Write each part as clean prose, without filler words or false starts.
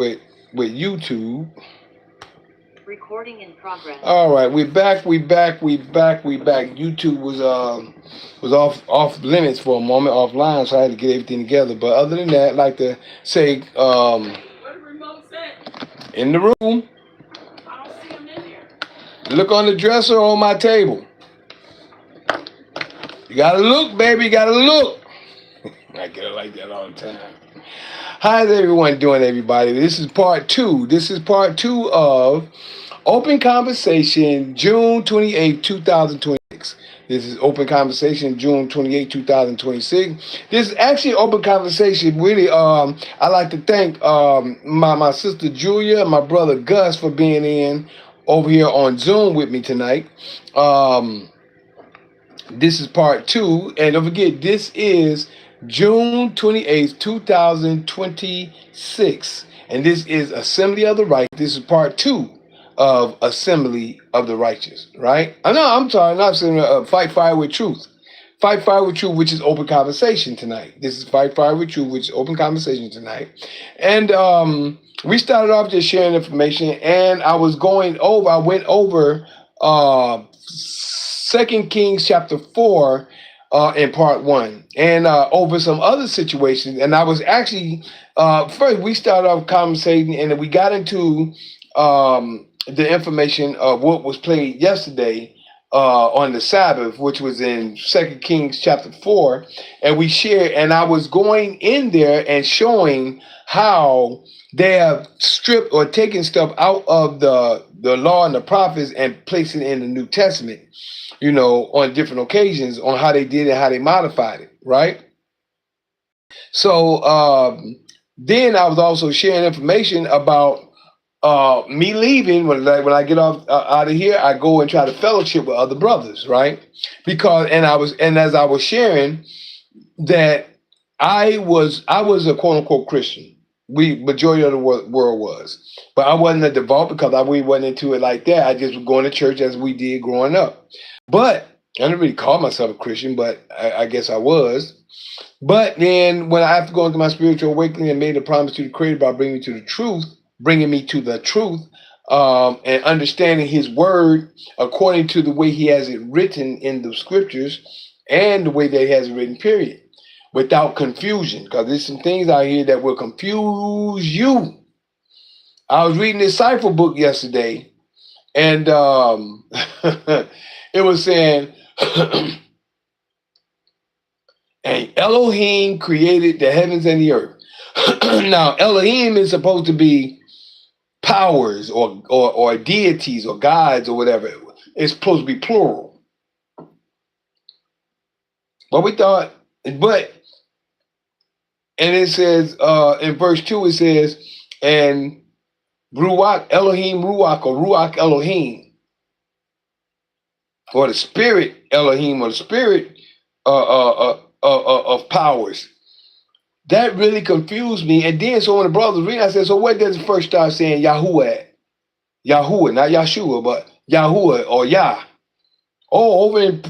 with YouTube. Recording in progress. All right, we back. YouTube was off limits for a moment, offline, so I had to get everything together. But other than that, I'd like to say, Where the remote at? in the room, I don't see him in there. look on the dresser on my table. You gotta look, baby. You gotta look. I get it like that all the time. How's everyone doing, everybody? This is part two. This is part two of Open Conversation, June 28th, 2026. This is Open Conversation, June 28th, 2026. This is actually Open Conversation. Really, I'd like to thank my sister Julia and my brother Gus for being in over here on Zoom with me tonight. This is part two. And don't forget, this is June 28th, 2026. And this is Assembly of the Righteous. This is part two of Assembly of the Righteous, right? I'm sorry, not Assembly, Fight Fire with Truth. Fight Fire with Truth, which is Open Conversation tonight. This is Fight Fire with Truth, which is Open Conversation tonight. And we started off just sharing information, and I went over 2 Kings chapter 4 in part one, and over some other situations. And I was actually, first we started off conversating, and then we got into the information of what was played yesterday on the Sabbath, which was in 2 Kings chapter 4. And we shared, and I was going in there and showing how they have stripped or taken stuff out of the law and the prophets and placed it in the New Testament, on different occasions, on how they did it, how they modified it, right? So then I was also sharing information about me leaving. When I get off out of here, I go and try to fellowship with other brothers, right? And as I was sharing that I was a quote unquote Christian. Majority of the world was, but I wasn't a devout because we wasn't into it like that. I just was going to church as we did growing up. But I didn't really call myself a Christian, but I guess I was. But then when I after going through my spiritual awakening and made a promise to the Creator about bringing me to the truth, and understanding His Word according to the way He has it written in the Scriptures and the way that He has it written, period, without confusion, because there's some things out here that will confuse you. I was reading this cipher book yesterday, and it was saying, and Elohim created the heavens and the earth. Now, Elohim is supposed to be powers or deities or gods or whatever. It's supposed to be plural. But and it says in verse 2, it says, and Ruach Elohim Ruach, or Ruach Elohim, or the spirit Elohim, or the spirit of powers. That really confused me. And then so when the brothers read, I said, so what does it first start saying Yahuwah at? Yahuwah, not Yahshua, but Yahuwah or Yah. Oh, over in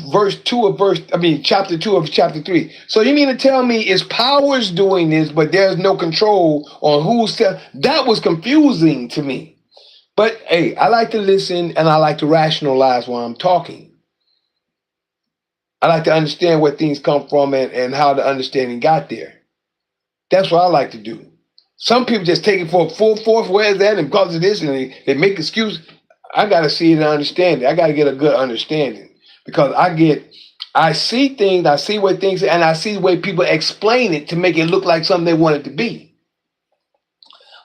chapter 2 of chapter 3. So you mean to tell me it's powers doing this, but there's no control on who's that was confusing to me. But hey, I like to listen and I like to rationalize while I'm talking. I like to understand where things come from and how the understanding got there. That's what I like to do. Some people just take it for full force. Where's that? And because of this, and they make excuses. I got to see it and understand it. I got to get a good understanding. Because I see things, I see what things, and I see the way people explain it to make it look like something they want it to be.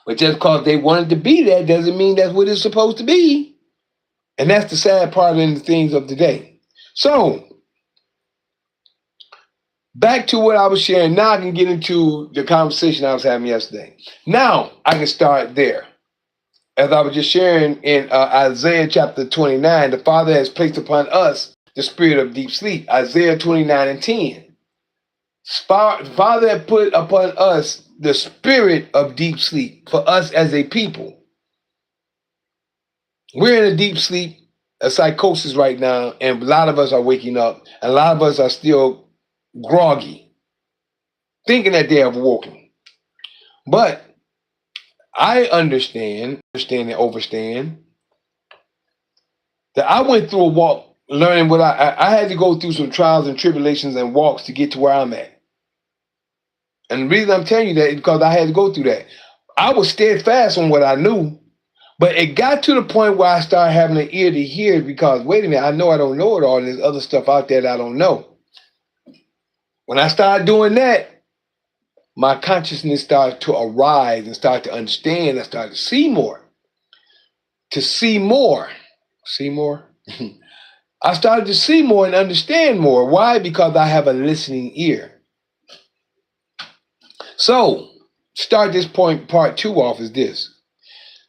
But just because they want it to be that doesn't mean that's what it's supposed to be. And that's the sad part in the things of today. So, back to what I was sharing. Now I can get into the conversation I was having yesterday. Now I can start there. As I was just sharing in Isaiah chapter 29, the Father has placed upon us the spirit of deep sleep. Isaiah 29 and 10. The Father had put upon us the spirit of deep sleep for us as a people. We're in a deep sleep, a psychosis right now, and a lot of us are waking up, and a lot of us are still groggy, thinking that they have woken. But I understand and overstand that I went through a walk learning what I had to go through some trials and tribulations and walks to get to where I'm at. And the reason I'm telling you that is because I had to go through that. I was steadfast on what I knew, but it got to the point where I started having an ear to hear because, wait a minute, I know I don't know it all, and there's other stuff out there that I don't know. When I started doing that, my consciousness started to arise and start to understand. I started to see more. To see more. See more? I started to see more and understand more. Why? Because I have a listening ear. So, start this point, part 2 off is this.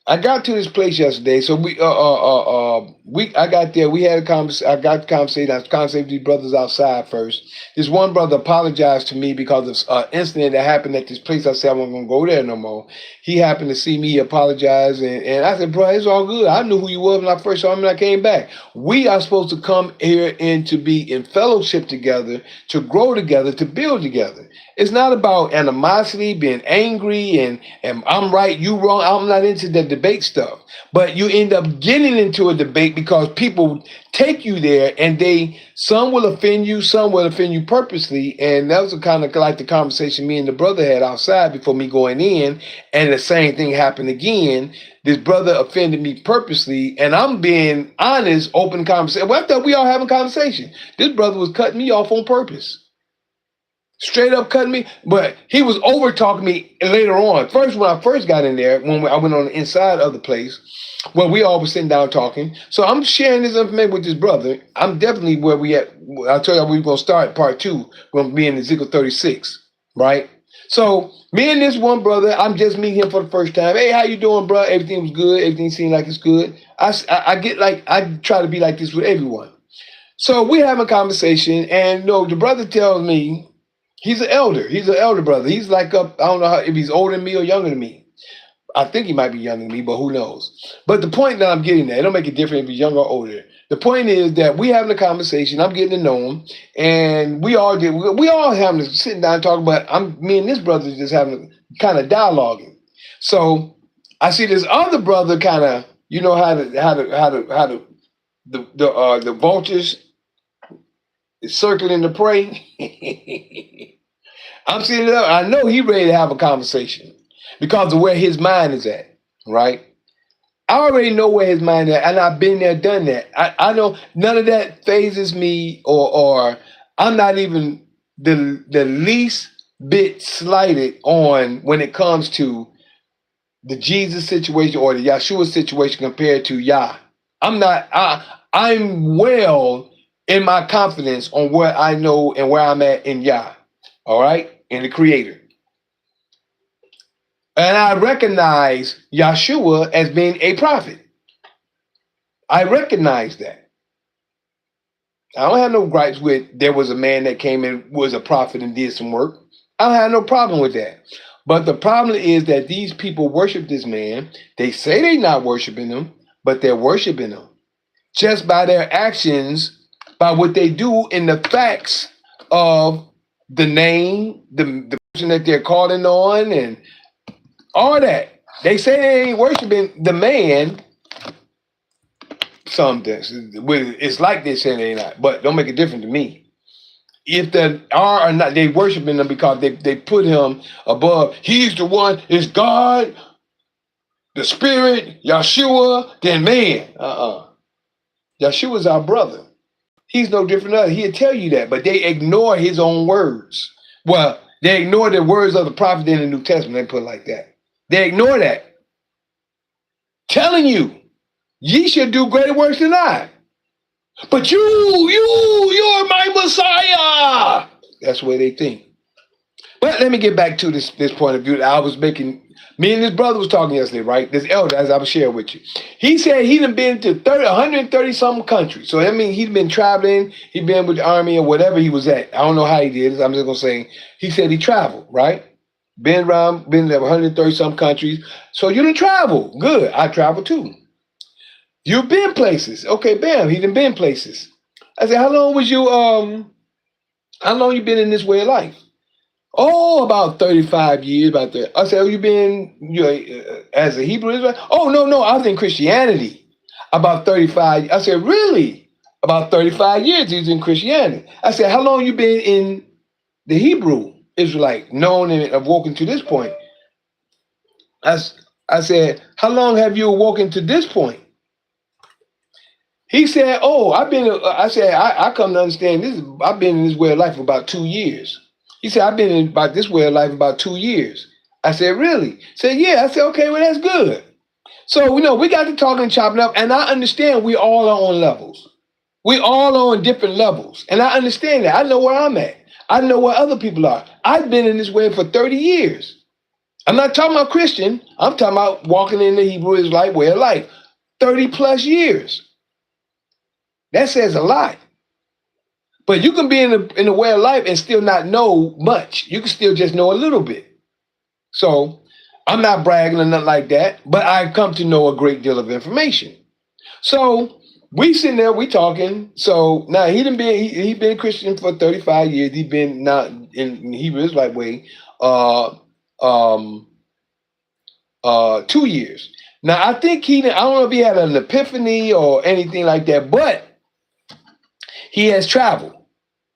I got to this place yesterday, so I got there. We had a conversation. I got the conversation. I was conversating with these brothers outside first. This one brother apologized to me because of an incident that happened at this place. I said I wasn't gonna go there no more. He happened to see me, apologize, and I said, bro, it's all good. I knew who you were when I first saw him, and I came back. We are supposed to come here and to be in fellowship together, to grow together, to build together. It's not about animosity, being angry, and I'm right, you wrong. I'm not into the debate stuff. But you end up getting into a debate because people take you there, and some will offend you, some will offend you purposely. And that was kind of like the conversation me and the brother had outside before me going in, and the same thing happened again. This brother offended me purposely, and I'm being honest, open conversation. Well, I thought we all having a conversation. This brother was cutting me off on purpose. Straight up cutting me, but he was over talking me later on. First, when I first got in there, when I went on the inside of the place, well, we all were sitting down talking. So I'm sharing this information with this brother. I'm definitely where we at. I told you we were going to start part 2. We're going to be in Ezekiel 36, right? So me and this one brother, I'm just meeting him for the first time. Hey, how you doing, bro? Everything was good. Everything seemed like it's good. I try to be like this with everyone. So we have a conversation, and the brother tells me, he's an elder. He's an elder brother. He's like I don't know if he's older than me or younger than me. I think he might be younger than me, but who knows? But the point that I'm getting at, it don't make a difference if he's younger or older. The point is that we having a conversation. I'm getting to know him, and we all having to sit down and talk. But me and this brother just having kind of dialoguing. So I see this other brother kind of, the vultures is circling the prey. I'm sitting there. I know he ready to have a conversation because of where his mind is at, right? I already know where his mind is at, and I've been there, done that. I know none of that phases me, or I'm not even the least bit slighted on when it comes to the Jesus situation or the Yeshua situation compared to Yah. I'm well in my confidence on what I know and where I'm at in Yah, all right, in the Creator. And I recognize Yeshua as being a prophet. I recognize that. I don't have no gripes with there was a man that came and was a prophet and did some work. I don't have no problem with that. But the problem is that these people worship this man. They say they're not worshiping him, but they're worshiping him just by their actions, by what they do in the facts of the name, the person that they're calling on, and all that. They say they ain't worshiping the man. It's like they say they not, but don't make a difference to me. If they are or not, they worshiping him because they put him above. He's the one, it's God, the Spirit, Yeshua, then man. Yeshua's our brother. He's no different than us. He'll tell you that, but they ignore his own words. Well, they ignore the words of the prophet in the New Testament. They put it like that. They ignore that. Telling you, ye should do greater works than I. But you're my Messiah. That's where they think. But let me get back to this point of view that I was making. Me and this brother was talking yesterday, right? This elder, as I was sharing with you. He said he done been to 130 something countries. So I mean, he'd been traveling. He'd been with the army or whatever he was at. I don't know how he did it. I'm just gonna say he said he traveled, right? Been to 130 some countries. So you done travel. Good. I travel too. You've been places. Okay, bam, he done been places. I said, how long you been in this way of life? Oh, about 35 years, about that. I said, oh, you been as a Hebrew Israelite? Oh, no, I was in Christianity. About 35. I said, really? About 35 years he was in Christianity. I said, how long you been in the Hebrew Israelite, known and awoken to this point? I said, how long have you awoken to this point? He said, oh, I said, I come to understand this. I've been in this way of life for about 2 years. He said, I've been in about this way of life about 2 years. I said, really? He said, yeah. I said, okay, well, that's good. So, we got to talking and chopping up, and I understand we all are on levels. We all are on different levels, and I understand that. I know where I'm at. I know where other people are. I've been in this way for 30 years. I'm not talking about Christian. I'm talking about walking in the Hebrew Israelite way of life. 30 plus years. That says a lot. But you can be in the way of life and still not know much. You can still just know a little bit. So I'm not bragging or nothing like that, but I've come to know a great deal of information. So we sitting there, we talking. So now he been Christian for 35 years. He been not in Hebrew Israelite way 2 years. Now I think I don't know if he had an epiphany or anything like that, but he has traveled,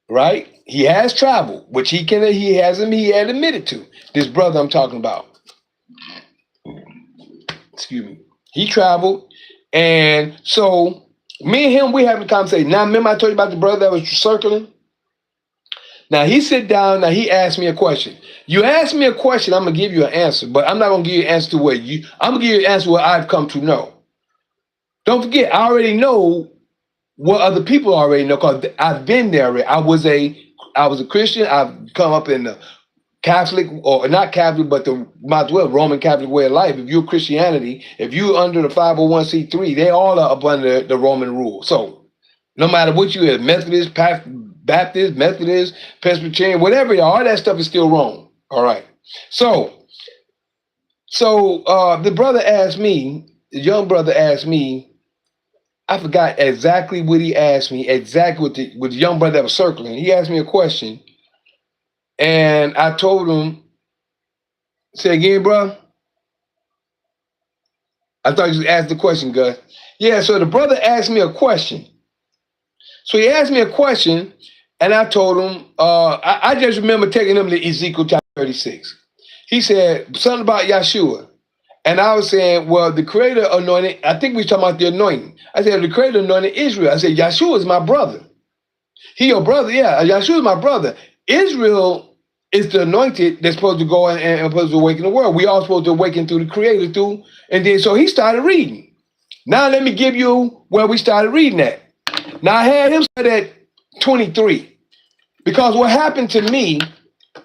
right? He has traveled, which he had admitted to. This brother I'm talking about. Excuse me. He traveled, and so me and him, we having a conversation. Now, remember I told you about the brother that was circling? Now he sit down, now he asked me a question. You ask me a question, I'm gonna give you an answer, but I'm not gonna give you an answer to I'm gonna give you an answer what I've come to know. Don't forget, I already know what other people already know, because I've been there already. I was a Christian. I've come up in the Catholic, or not Catholic, but the might as well Roman Catholic way of life. If you're Christianity, if you're under the 501c3, they all are up under the Roman rule. So no matter what you are, Methodist, Baptist, Methodist, Presbyterian, whatever you are, all that stuff is still wrong. All right. So the brother asked me, the young brother asked me, I forgot exactly what he asked me, exactly with the young brother that was circling. He asked me a question, and I told him, say again, bro. I thought you just asked the question, Gus. Yeah, so the brother asked me a question. So he asked me a question, and I told him, I just remember taking him to Ezekiel chapter 36. He said something about Yeshua. And I was saying, well, the Creator anointed, I think we were talking about the anointing. I said, the Creator anointed Israel. I said, Yeshua is my brother. He your brother? Yeah, Yeshua is my brother. Israel is the anointed that's supposed to go and supposed to awaken the world. We all supposed to awaken through the Creator through. And then so he started reading. Now let me give you where we started reading at. Now I had him start at 23. Because what happened to me,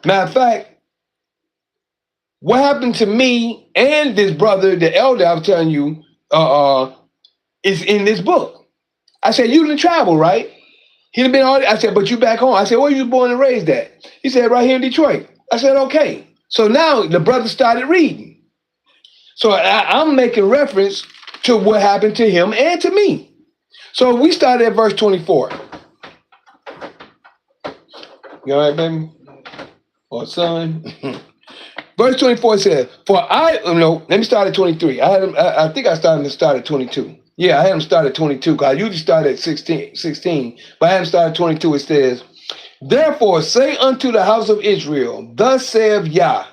matter of fact, what happened to me and this brother, the elder I was telling you, is in this book. I said, you didn't travel, right? He done been all. I said, but you back home. I said, where you born and raised at? He said, right here in Detroit. I said, okay. So now the brother started reading. So I'm making reference to what happened to him and to me. So we started at verse 24. You all right, baby? Or son? Verse 24 says, let me start at 23. I think I started at 22. Yeah, I had him start at 22, because I usually start at 16, but I had him start at 22. It says, therefore say unto the house of Israel, thus saith Yah,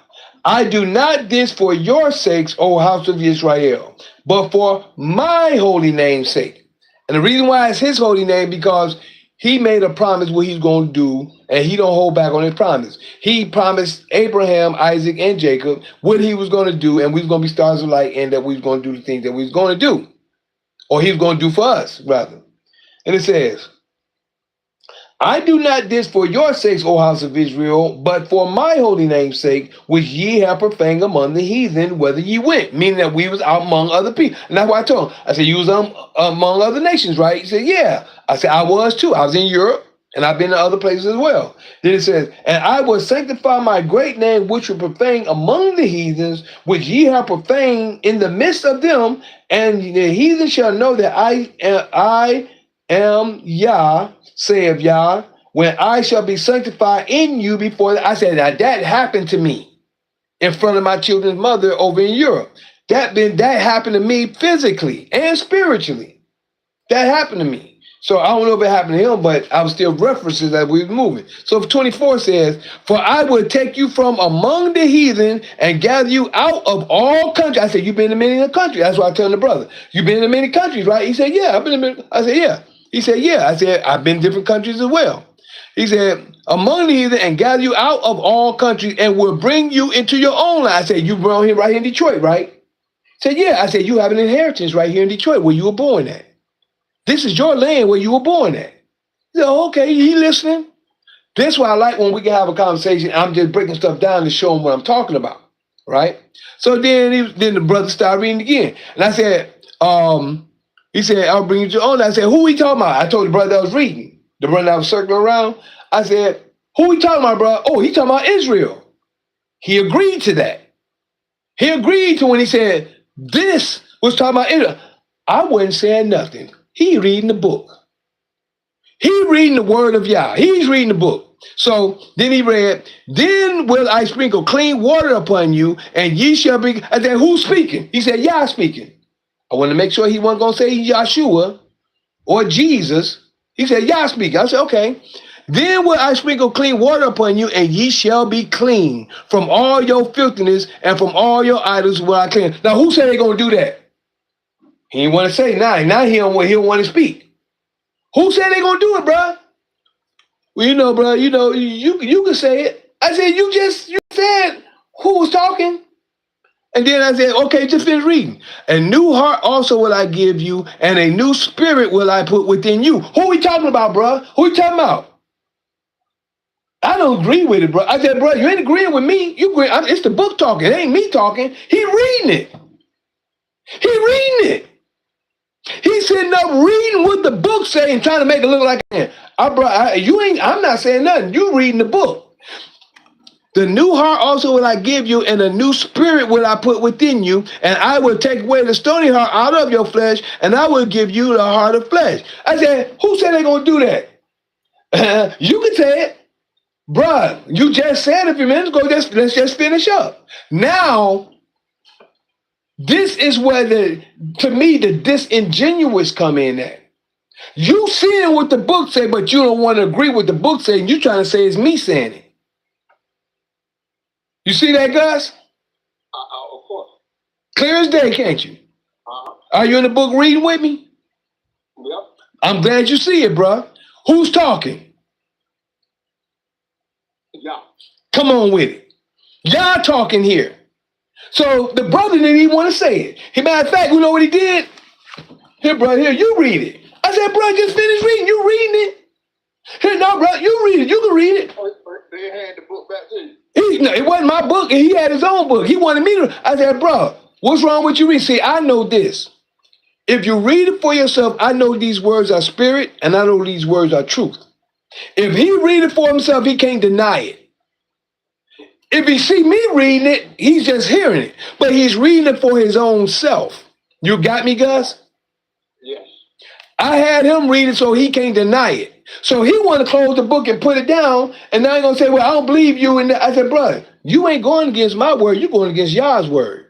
I do not this for your sakes, O house of Israel, but for my holy name's sake. And the reason why it's his holy name, because he made a promise what he's going to do, and he don't hold back on his promise. He promised Abraham, Isaac, and Jacob what he was going to do, and we was going to be stars of light, and that we was going to do the things that we was going to do, or he was going to do for us, rather. And it says, I do not this for your sakes, O house of Israel, but for my holy name's sake, which ye have profaned among the heathen, whither ye went. Meaning that we was out among other people. And that's why I told him. I said, you was among other nations, right? He said, yeah. I said, I was too. I was in Europe, and I've been to other places as well. Then it says, and I will sanctify my great name, which will profane among the heathens, which ye have profaned in the midst of them, and the heathen shall know that I am Yah, saith Yah, when I shall be sanctified in you before. I said, now that happened to me in front of my children's mother over in Europe. That happened to me physically and spiritually. That happened to me. So I don't know if it happened to him, but I was still references that we were moving. So 24 says, for I will take you from among the heathen and gather you out of all countries. I said, you've been in many countries. That's why I told the brother, you've been in many countries, right? He said, yeah, I've been in many. I said, yeah. He said, yeah. I said, I've been in different countries as well. He said, among the heathen and gather you out of all countries and will bring you into your own land. I said, you born here right here in Detroit, right? He said, yeah. I said, you have an inheritance right here in Detroit where you were born at. This is your land where you were born at. He said, okay, he listening. That's why I like when we can have a conversation. I'm just breaking stuff down to show him what I'm talking about, right? So then the brother started reading again. And I said, he said, I'll bring you to your own. I said, who we talking about? I told the brother that was reading, the brother that was circling around. I said, who we talking about, bro? Oh, he talking about Israel. He agreed to that. He agreed to when he said, this was talking about Israel. I wasn't saying nothing. He reading the book. He reading the word of Yah. He's reading the book. So then he read, then will I sprinkle clean water upon you, and ye shall be. I said, who's speaking? He said, Yah speaking. I want to make sure he wasn't going to say Yahshua or Jesus. He said, Yah speaking. I said, okay. Then will I sprinkle clean water upon you, and ye shall be clean from all your filthiness and from all your idols will I clean. Now, who said they're going to do that? He didn't want to say now. Now he don't want to speak. Who said they gonna do it, bro? Well, bro, you can say it. I said, you said who was talking? And then I said, okay, just finish reading. A new heart also will I give you, and a new spirit will I put within you. Who we talking about, bro? Who we talking about? I don't agree with it, bro. I said, bro, you ain't agreeing with me. It's the book talking. It ain't me talking. He reading it. He reading it. He's sitting up reading what the book say and trying to make it look like I'm not saying nothing. You reading the book. The new heart also will I give you, and a new spirit will I put within you, and I will take away the stony heart out of your flesh, and I will give you the heart of flesh. I said, who said they're gonna do that? You can say it. Bruh, you just said a few minutes ago, let's just finish up. Now, this is where to me, the disingenuous come in at. You seeing what the book say, but you don't want to agree with the book saying. You trying to say it's me saying it. You see that, Gus? Of course. Clear as day, can't you? Are you in the book reading with me? Yep. I'm glad you see it, bruh. Who's talking? Yeah. Come on with it. Y'all talking here. So the brother didn't even want to say it. Matter of fact, you know what he did? Here, bro, here, you read it. I said, bro, just finish reading. You reading it? Here, no, bro, you read it. You can read it. They had the book back to you. It wasn't my book, and he had his own book. He wanted me to. I said, bro, what's wrong with you reading? See, I know this. If you read it for yourself, I know these words are spirit, and I know these words are truth. If he read it for himself, he can't deny it. If he see me reading it, he's just hearing it. But he's reading it for his own self. You got me, Gus? Yes. I had him read it so he can't deny it. So he want to close the book and put it down, and now he's going to say, well, I don't believe you. And I said, brother, you ain't going against my word. You're going against Yah's word.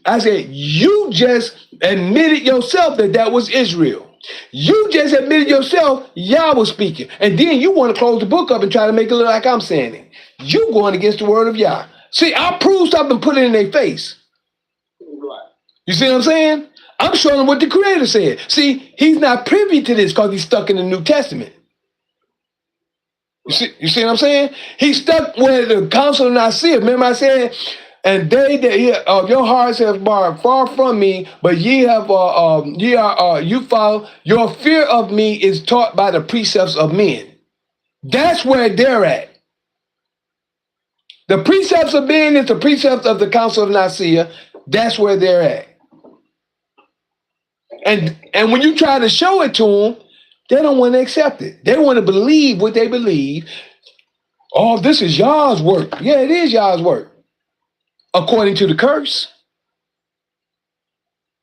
I said, you just admitted yourself that was Israel. You just admitted yourself Yah was speaking. And then you want to close the book up and try to make it look like I'm saying it. You going against the word of Yah. See, I proved stuff and put it in their face. Right. You see what I'm saying? I'm showing them what the Creator said. See, he's not privy to this because he's stuck in the New Testament. You see what I'm saying? He's stuck with the Council of Nicaea. Remember I said, and they that your hearts have barred far from me, but you follow. Your fear of me is taught by the precepts of men. That's where they're at. The precepts of men is the precepts of the Council of Nicaea. That's where they're at. And when you try to show it to them, they don't want to accept it. They want to believe what they believe. Oh, this is Yah's work. Yeah, it is Yah's work. According to the curse.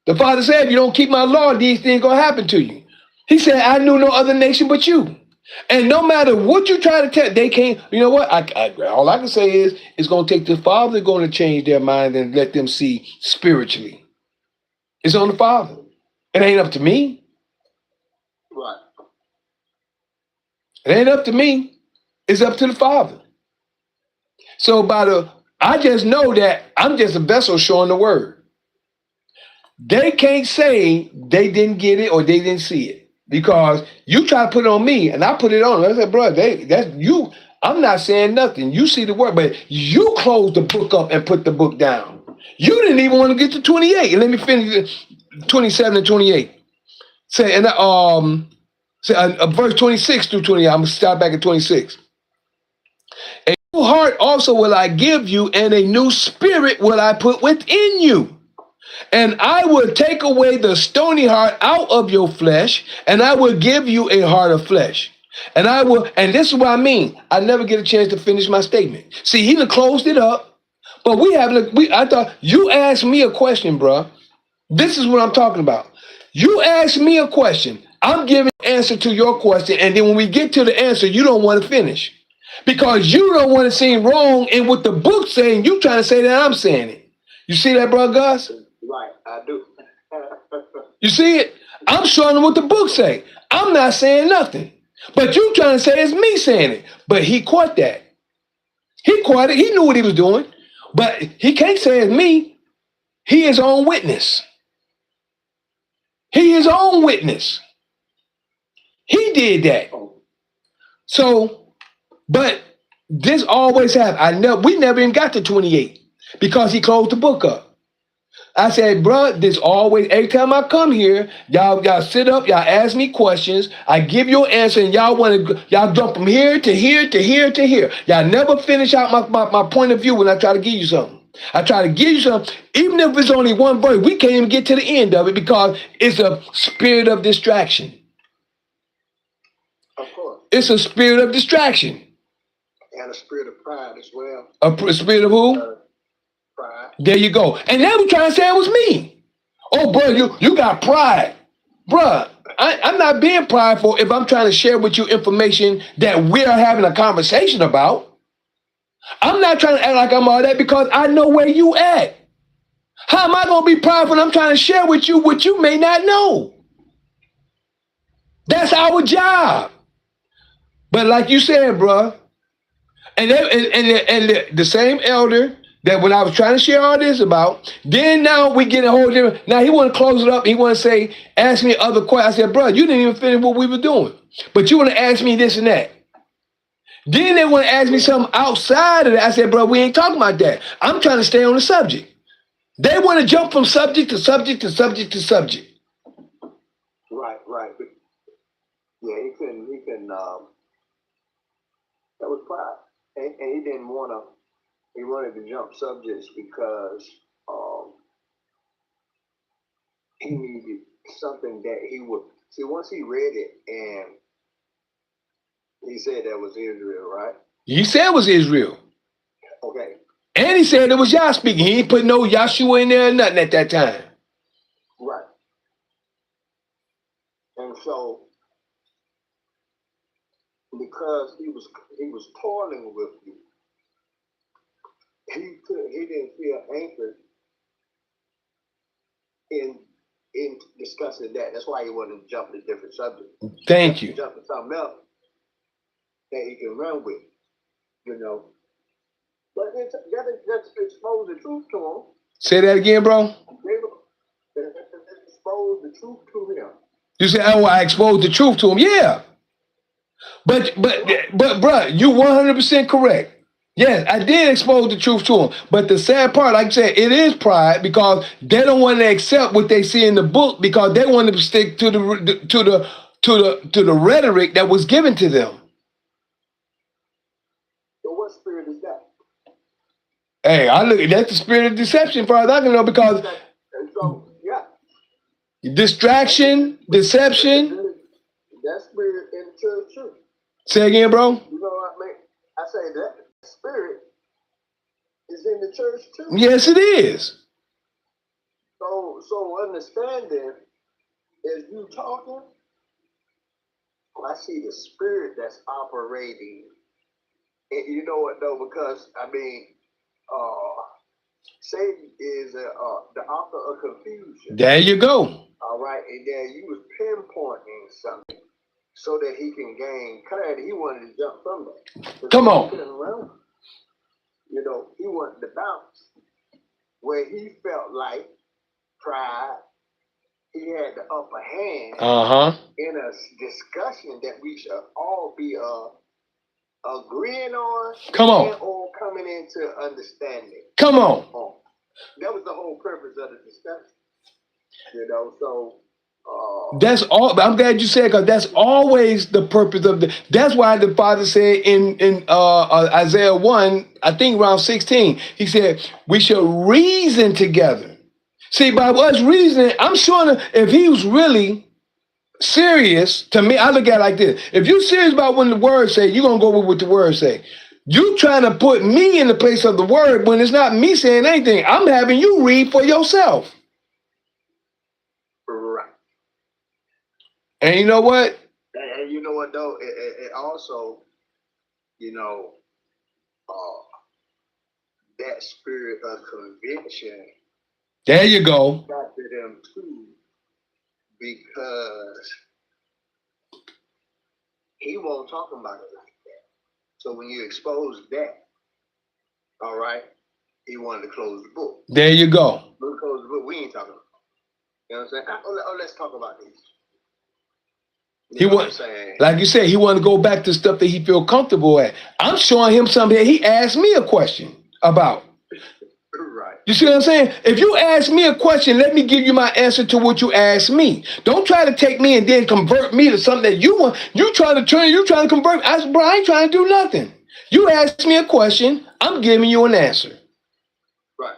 The Father said, if you don't keep my law, these things going to happen to you. He said, I knew no other nation but you. And no matter what you try to tell, they can't. You know what? All I can say is it's going to take the Father going to change their mind and let them see spiritually. It's on the Father. It ain't up to me. Right. It ain't up to me. It's up to the Father. So I just know that I'm just a vessel showing the word. They can't say they didn't get it or they didn't see it because you try to put it on me and I put it on them. I said, bro, that's you. I'm not saying nothing. You see the word, but you closed the book up and put the book down. You didn't even want to get to 28. And let me finish 27 and 28. Say verse 26 through 28. I'm gonna start back at 26. A new heart also will I give you, and a new spirit will I put within you. And I will take away the stony heart out of your flesh, and I will give you a heart of flesh. And this is what I mean. I never get a chance to finish my statement. See, he done closed it up, but I thought you asked me a question, bruh. This is what I'm talking about. You asked me a question. I'm giving an answer to your question, and then when we get to the answer, you don't want to finish. Because you don't want to seem wrong in what the book's saying. You trying to say that I'm saying it. You see that, bro, Gus? Right. I do. You see it? I'm showing them what the book say. I'm not saying nothing. But you trying to say it's me saying it. But he caught that. He caught it. He knew what he was doing. But he can't say it's me. He is on witness. He is on witness. He did that. So, but this always happened. We never even got to 28 because he closed the book up. I said, bro, every time I come here, y'all sit up, y'all ask me questions, I give you an answer, and y'all jump from here to here to here to here. Y'all never finish out my point of view when I try to give you something. I try to give you something, even if it's only one verse, we can't even get to the end of it because it's a spirit of distraction. Of course. It's a spirit of distraction. And a spirit of pride as well. A spirit of who? Pride. There you go. And they were trying to say it was me. Oh, bro, you got pride. Bruh, I'm not being prideful if I'm trying to share with you information that we're having a conversation about. I'm not trying to act like I'm all that because I know where you at. How am I going to be prideful when I'm trying to share with you what you may not know? That's our job. But like you said, bruh, and the same elder that when I was trying to share all this about, then now we get a whole different. Now he want to close it up. He want to say, ask me other questions. I said, bro, you didn't even finish what we were doing, but you want to ask me this and that. Then they want to ask me something outside of that. I said, bro, we ain't talking about that. I'm trying to stay on the subject. They want to jump from subject to subject to subject to subject. Right. But yeah, he couldn't. That was pride, and he didn't want to. He wanted to jump subjects because he needed something that he would see. Once he read it, and he said that was Israel, right? He said it was Israel. Okay. And he said it was Yah speaking. He ain't put no Yahshua in there or nothing at that time. Right. And so, because he was toiling with you, he didn't feel anchored in discussing that. That's why he wanted to jump to different subjects. Thank you. Jump to something else that he can run with, But that's expose the truth to him. Say that again, bro. Expose the truth to him. You say, oh, I exposed the truth to him. Yeah. But, bro, you 100% correct. Yes, I did expose the truth to him. But the sad part, like I said, it is pride because they don't want to accept what they see in the book because they want to stick to the rhetoric that was given to them. So what spirit is that? Hey, that's the spirit of deception, far as I can know, because distraction, deception. That spirit in the church too. Say again, bro. You know what I mean? I say that spirit is in the church too. Yes, it is. So understanding is you talking, I see the spirit that's operating. And you know what though? Because I mean, Satan is the author of confusion. There you go. All right, and then you was pinpointing something so that he can gain clarity. He wanted to jump from that. Come on. You know, he wanted to bounce where he felt like pride. He had the upper hand in a discussion that we should all be agreeing on. Come on. And or coming into understanding. Come on. That was the whole purpose of the discussion. You know, so that's all. I'm glad you said, because that's always the purpose of the. That's why the Father said in Isaiah 1, I think around 16, he said we shall reason together. See, by us reasoning, I'm sure that if he was really serious, to me, I look at it like this: if you're serious about what the word say, you're gonna go with what the word say. You trying to put me in the place of the word when it's not me saying anything. I'm having you read for yourself. Right. And you know what? And you know what though? It also, you know, that spirit of conviction. There you go. Got to them too, because he won't talk about it like that. So when you expose that, all right, he wanted to close the book. There you go. We'll close the book. We ain't talking about it. You know what I'm saying? Oh, let's talk about this. He want, like you said, he want to go back to stuff that he feel comfortable at. I'm showing him something that he asked me a question about. Right. You see what I'm saying? If you ask me a question, let me give you my answer to what you asked me. Don't try to take me and then convert me to something that you want. You trying to convert me. I said, bro, I ain't trying to do nothing. You asked me a question, I'm giving you an answer. Right.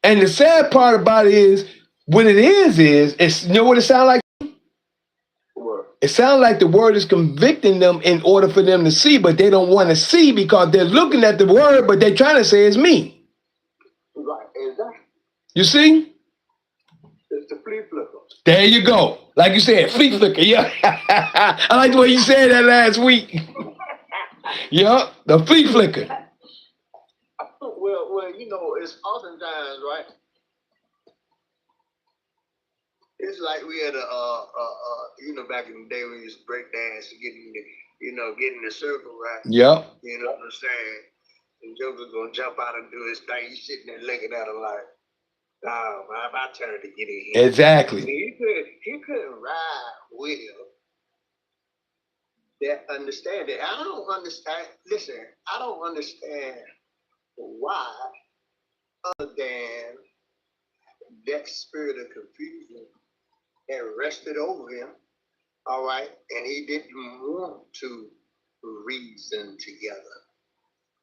And the sad part about it is, what it is it's, you know what it sounds like? It sounds like the word is convicting them in order for them to see, but they don't want to see because they're looking at the word, but they're trying to say it's me. Right, exactly. You see? It's the flea flicker. There you go. Like you said, flea flicker. Yeah. I like the way you said that last week. Yeah, the flea flicker. Well, you know, it's oftentimes, right? It's like we had you know, back in the day when we used to break dance to get in the circle, right? Yep. You know what I'm saying? And Joker's gonna jump out and do his thing. He's sitting there looking at him like, oh, my turn to get in here. Exactly. He couldn't ride with that understanding. I don't understand. Listen, I don't understand why, other than that spirit of confusion had rested over him, all right, and he didn't want to reason together.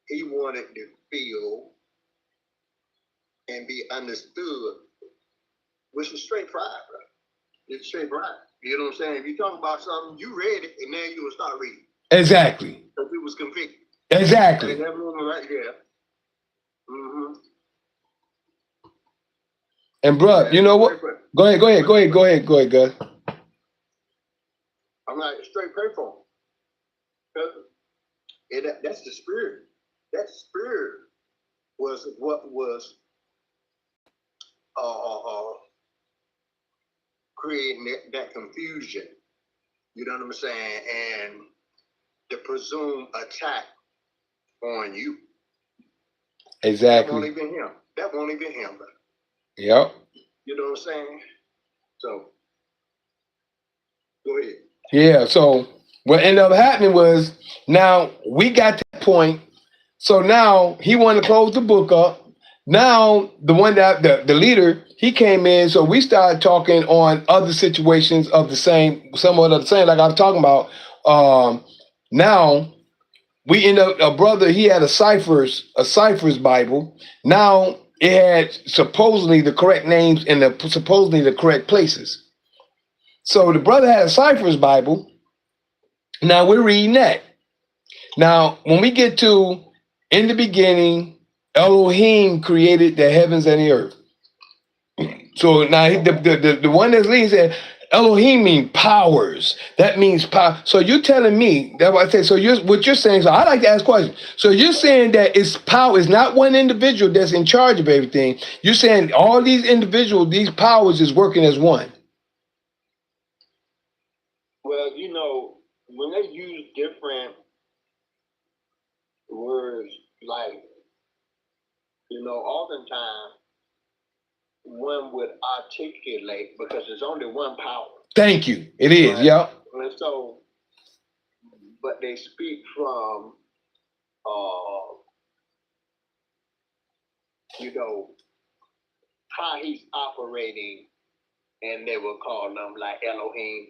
He wanted to feel and be understood, which is straight pride, bro. It's straight pride. You know what I'm saying? If you talk about something, you read it, and then you will start reading. Exactly. Because it was convicted. Exactly. And that moment right there. Mm-hmm. And bro, you know what? Go ahead, Gus. I'm like, straight pray for him. That's the spirit. That spirit was what was creating that confusion. You know what I'm saying? And the presumed attack on you. Exactly. That won't even him, bro. Yep. You know what I'm saying? So, go ahead. Yeah, so what ended up happening was, now we got to that point. So now he wanted to close the book up. Now the one that the leader, he came in. So we started talking on other situations of the same, somewhat of the same, like I was talking about. Now we end up, a brother, he had a Cypher's Bible. Now it had supposedly the correct names and supposedly the correct places. So the brother had a Cypher's Bible. Now we're reading that. Now, when we get to, in the beginning, Elohim created the heavens and the earth. So now the one that's leading said, Elohim means powers. That means power. So you're telling me that's what I say. So what you're saying. So I like to ask questions. So you're saying that it's power. It's not one individual that's in charge of everything. You're saying all these individuals, these powers, is working as one. Well, when they use different words, like, oftentimes one would articulate because there's only one power. Thank you. It is. Right? Yep. And so, but they speak from, how he's operating, and they will call them like Elohim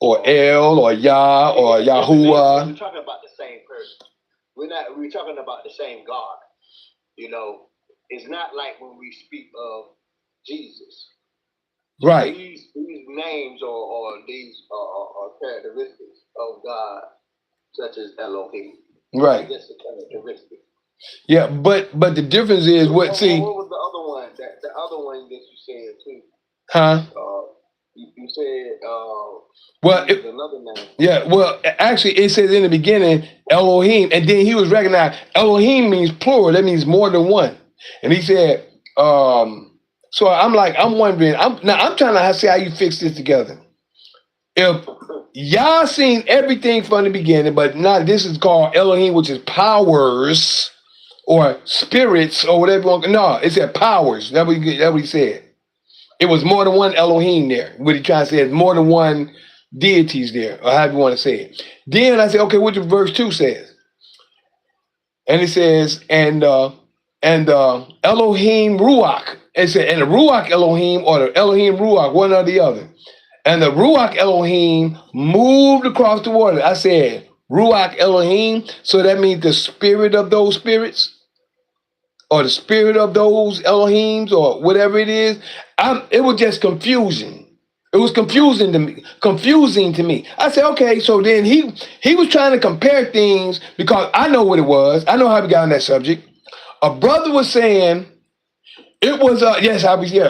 Or El or Yah or Yahuwah. We're talking about the same person. We're talking about the same God. It's not like when we speak of Jesus. Right. These names or these characteristics of God, such as Elohim. Right. Just a characteristic. Yeah, but the difference is what? See. What was the other one? The other one that you said too. Huh? You said. Well, another name. Yeah. Well, actually, it says in the beginning Elohim, and then he was recognized. Elohim means plural. That means more than one. And he said, so I'm wondering. I'm trying to see how you fix this together. If y'all seen everything from the beginning, but now this is called Elohim, which is powers or spirits or whatever. No, it said powers. That's what he said. It was more than one Elohim there. What he trying to say is more than one deities there, or however you want to say it. Then I said, okay, what does verse 2 says? And it says, and Elohim Ruach. It said, and the Ruach Elohim or the Elohim Ruach, one or the other. And the Ruach Elohim moved across the water. I said, Ruach Elohim. So that means the spirit of those spirits or the spirit of those Elohims or whatever it is. It was just confusion. It was confusing to me. I said, okay, so then he was trying to compare things because I know what it was. I know how we got on that subject. A brother was saying it was,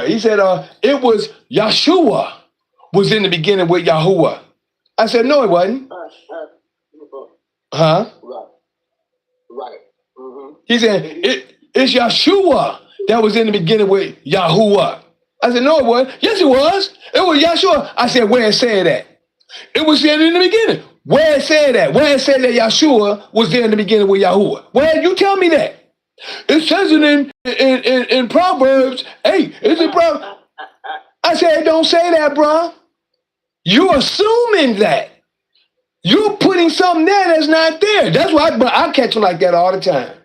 he said it was Yeshua was in the beginning with Yahuwah. I said, no, it wasn't. Huh? Right. Mm-hmm. He said, it's Yeshua that was in the beginning with Yahuwah. I said, no, it wasn't. Yes, it was. It was Yeshua. I said, where it said that? It was said in the beginning. Where it said that? Where it said that Yeshua was there in the beginning with Yahuwah? Where you tell me that? It says it in Proverbs 8. Is it Proverbs? I said, don't say that, bro. You're assuming that. You're putting something there that's not there. That's why I catch them like that all the time.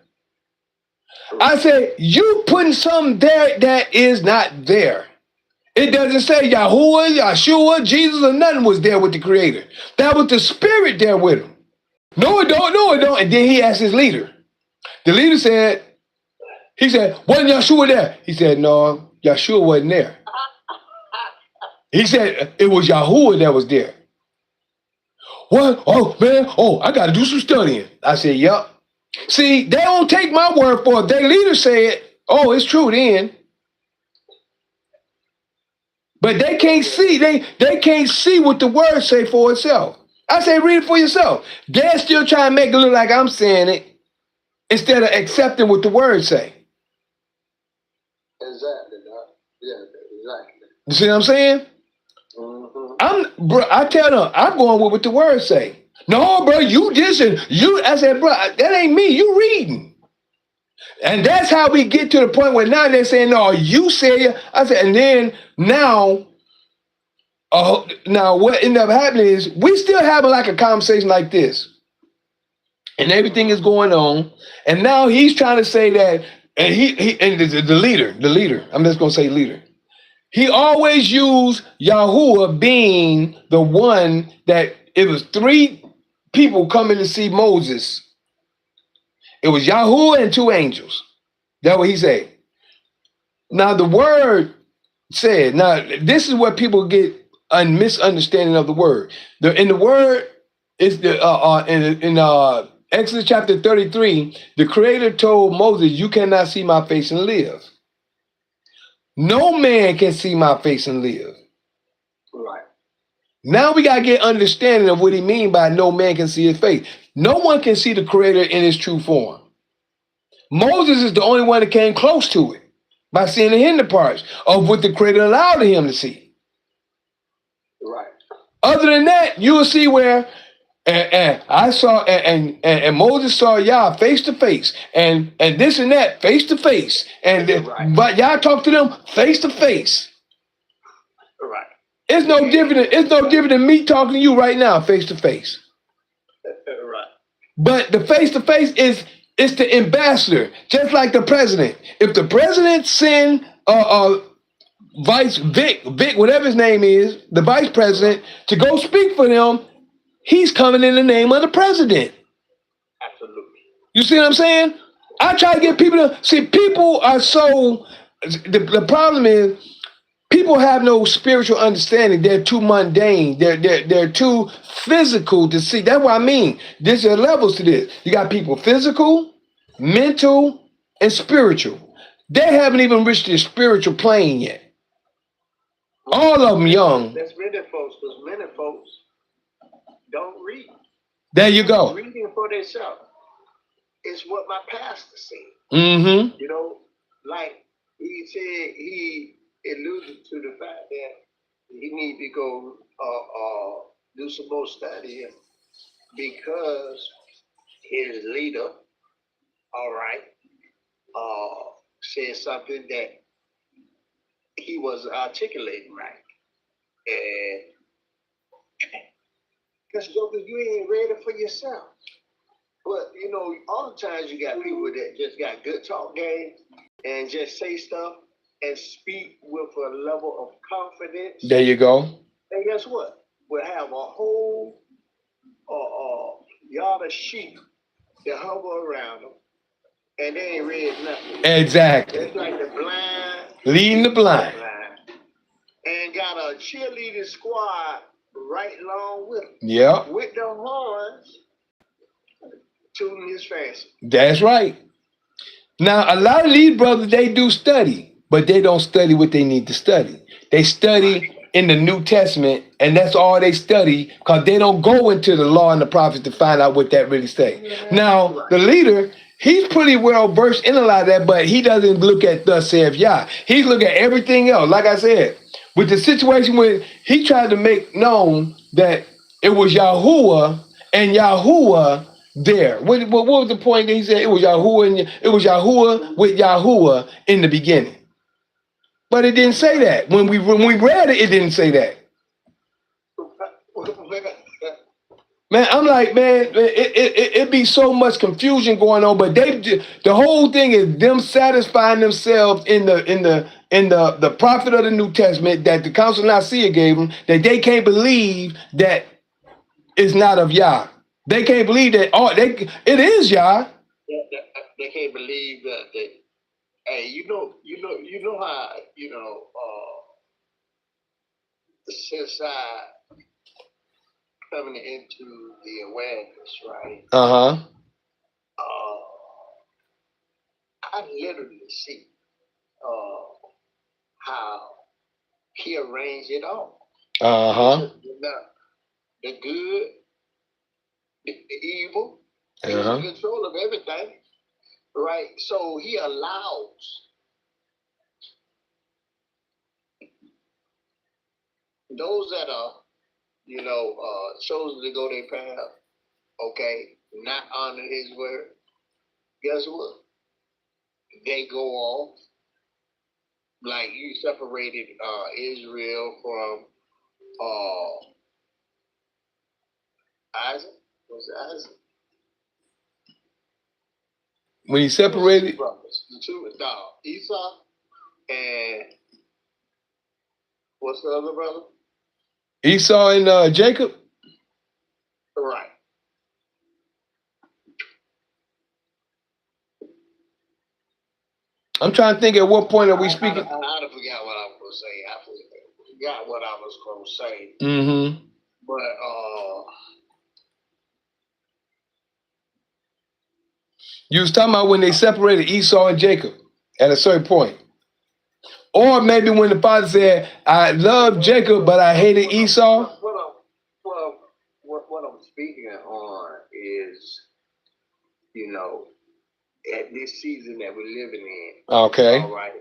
I say, you putting something there that is not there. It doesn't say Yahuwah, Yeshua, Jesus, or nothing was there with the Creator. That was the Spirit there with him. No, it don't. And then he asked his leader. The leader said, wasn't Yeshua there? He said, no, Yeshua wasn't there. He said, it was Yahuwah that was there. What? Oh, man. Oh, I got to do some studying. I said, yep. See, they don't take my word for it. Their leader said, oh, it's true then. But they can't see. They can't see what the word say for itself. I say, read it for yourself. They're still trying to make it look like I'm saying it instead of accepting what the word say. Exactly. Yeah, exactly. You see what I'm saying? Mm-hmm. I tell them, I'm going with what the word say. No, bro, you this and you. I said, bro, that ain't me. You reading. And that's how we get to the point where now they're saying, no, you say it. I said, and then now what ended up happening is we still having like a conversation like this. And everything is going on. And now he's trying to say that, and he and the leader, I'm just going to say leader. He always used Yahuwah being the one that it was 3 people coming to see Moses. It was Yahuwah and 2 angels. That's what he said. Now the word said, now this is where people get a misunderstanding of the word. In the word is in Exodus chapter 33, the Creator told Moses, you cannot see my face and live. No man can see my face and live. Right. Now we gotta get understanding of what he mean by no man can see his face. No one can see the Creator in his true form. Moses is the only one that came close to it by seeing the hinder parts of what the Creator allowed him to see. Right. Other than that, you will see where and I saw and Moses saw Yah face to face and this and that face to face and but Yah talked to them face to face. Right. It's no different. It's no different than me talking to you right now face to face. Right. But the face to face is it's the ambassador, just like the president. If the president send Vice Vic, whatever his name is, the vice president, to go speak for them, he's coming in the name of the president. Absolutely. You see what I'm saying? I try to get people to see. People are so. The problem is people have no spiritual understanding. They're too mundane. They're too physical to see. That's what I mean. There's levels to this. You got people physical, mental, and spiritual. They haven't even reached the spiritual plane yet. All of them young. That's many folks, because many folks don't read. There you go. Reading for themselves is what my pastor said. Mm-hmm. You know, like he said, he alluded to the fact that he need to go do some more studying because his leader, all right, said something that he was articulating right. And because you ain't ready for yourself. But you know, all the times you got people that just got good talk game and just say stuff and speak with a level of confidence. There you go. And guess what? We'll have a whole yard of sheep that hover around them, and they ain't read nothing. Exactly. It's like the blind leading the blind. And got a cheerleading squad right along with him. Yep. With the horns tooting his fancy. That's right. Now, a lot of these brothers, they do study, but they don't study what they need to study. They study in the New Testament, and that's all they study because they don't go into the law and the prophets to find out what that really say. Now, the leader, he's pretty well versed in a lot of that, but he doesn't look at thus saith Yah. He's looking at everything else. Like I said, with the situation where he tried to make known that it was Yahuwah and Yahuwah there. What was the point that he said? It was Yahuwah and it was Yahuwah with Yahuwah in the beginning. But it didn't say that. When we read it, it didn't say that. Man, I'm like, man, it be so much confusion going on, but the whole thing is them satisfying themselves in the prophet of the New Testament that the Council of Nicaea gave them, that they can't believe that it's not of Yah. They can't believe that it is Yah. They can't believe that. Hey, you know how since I coming into the awareness, right? I literally see how he arranged it all. The good, the evil, he's in control of everything, right? So he allows those that are, chosen to go their path, okay, not honor his word. Guess what? They go off like you separated Israel from Isaac. Was it Isaac? When he separated the two Esau and what's the other brother? Esau and Jacob. Right. I'm trying to think at what point are we speaking? I forgot what I was going to say. I forgot what I was going to say. Mm-hmm. But you was talking about when they separated Esau and Jacob at a certain point. Or maybe when the father said, I love Jacob, but I hated Esau. What I'm speaking on is, you know, at this season that we're living in. Okay. All right.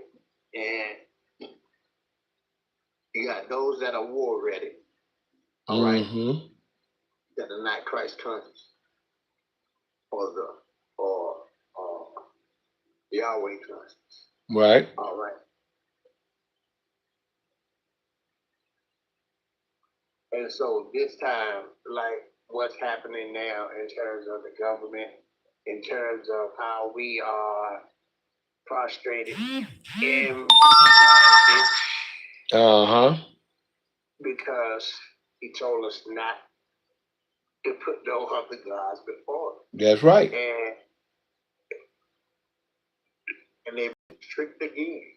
And you got those that are war ready. All right. Mm-hmm. That are not Christ conscious. Or Yahweh conscious. Right. All right. And so this time, like what's happening now in terms of the government, in terms of how we are prostrated in bondage, Uh-huh. because he told us not to put no other gods before him. That's right. And they tricked again.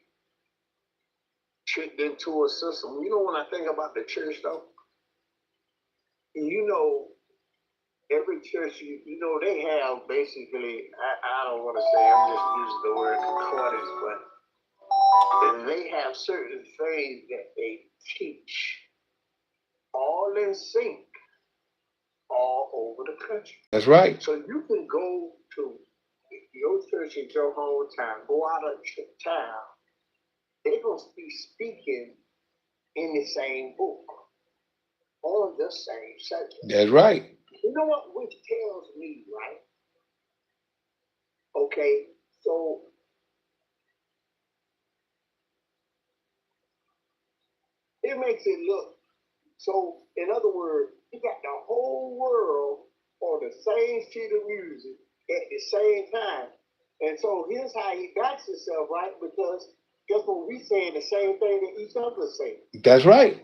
Tricked into a system. You know, when I think about the church though, you know, every church, you know, they have basically, I don't want to say, I'm just using the word concordance, but they have certain things that they teach all in sync all over the country. That's right. So you can go to your church in your hometown, go out of town, they're going to be speaking in the same book, on the same subject. That's right. You know what? Which tells me, right? Okay, so it makes it look, so in other words, you got the whole world on the same sheet of music at the same time. And so here's how he backs himself, right? Because guess what? We saying the same thing that each other saying. That's right.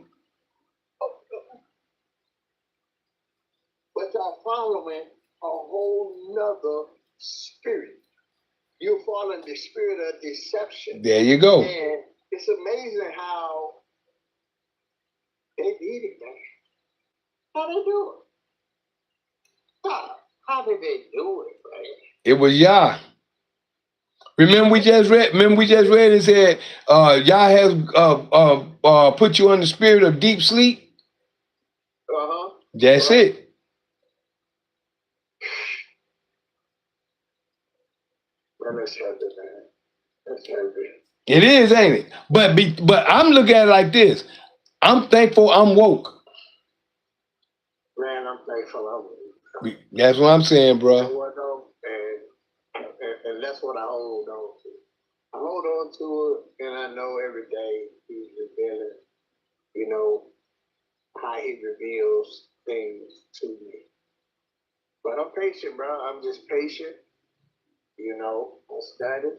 But y'all following a whole nother spirit. You're following the spirit of deception. There you go. And it's amazing how they did it, man. How they do it? How did they do it, man? It was Yah. Remember we just read it said, Yah has put you in the spirit of deep sleep. Uh-huh. That's it. Man, that's heavy, man. That's heavy. It is, ain't it? But I'm looking at it like this. I'm thankful I'm woke. Man, I'm thankful I'm woke. That's what I'm saying, bro. You know what, though? And that's what I hold on to. I hold on to it, and I know every day he's revealing, you know, how he reveals things to me. But I'm patient, bro. I'm just patient. You know, I study.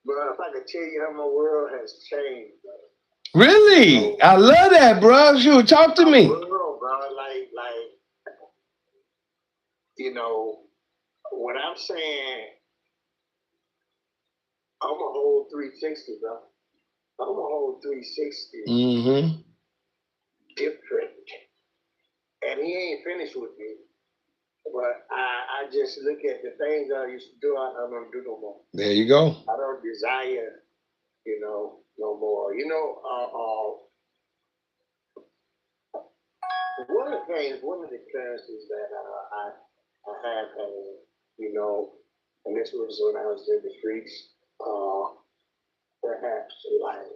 But if I could tell you how my world has changed, bro. Really? You know, I love that, bro. Shoot, talk to me. World, bro, like, you know, what I'm saying, I'm a whole 360, bro. I'm a whole 360 Mm-hmm. different. And he ain't finished with me. But I just look at the things that I used to do, I don't do no more. There you go. I don't desire, you know, no more. You know, one of the experiences that I have had, you know, and this was when I was in the streets, perhaps like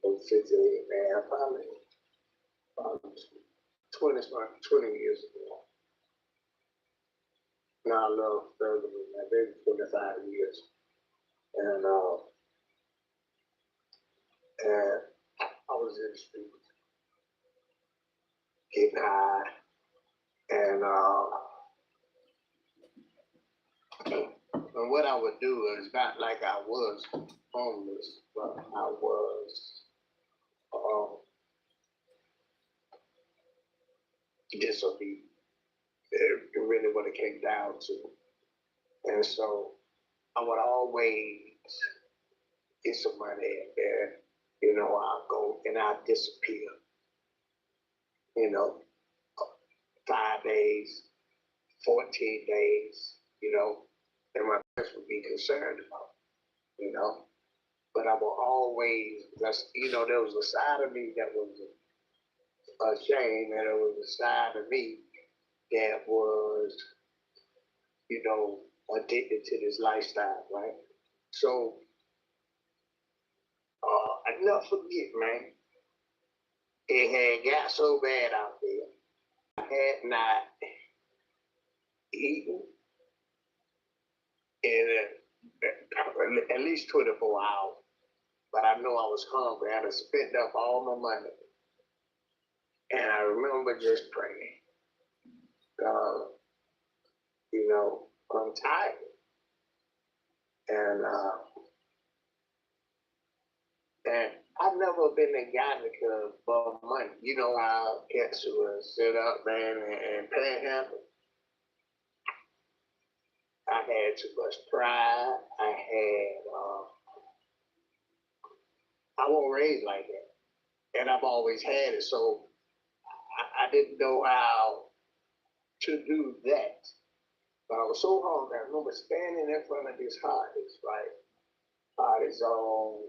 58, man, probably 20 years ago. Now I love further than that, maybe 25 years. And I was in the streets, getting high, and what I would do is not like I was homeless, but I was disobedient. It really what it came down to. And so I would always get some money in there, you know, I'll go and I'll disappear. You know, 5 days, 14 days, you know, and my parents would be concerned about, you you know. But I will always, there was a side of me that was ashamed, and there was a side of me that was, addicted to this lifestyle, right? So, I never forget, man. It had got so bad out there. I had not eaten in at least 24 hours. But I know I was hungry. I had spent up all my money. And I remember just praying, God, I'm tired. And I've never been a guy that could borrow money. You know how cats would sit up, man, and panhandle. I had too much pride. I wasn't raised like that. And I've always had it. So I didn't know how to do that. But I was so hungry. I remember standing in front of this Hardee's, right? Hardee's on,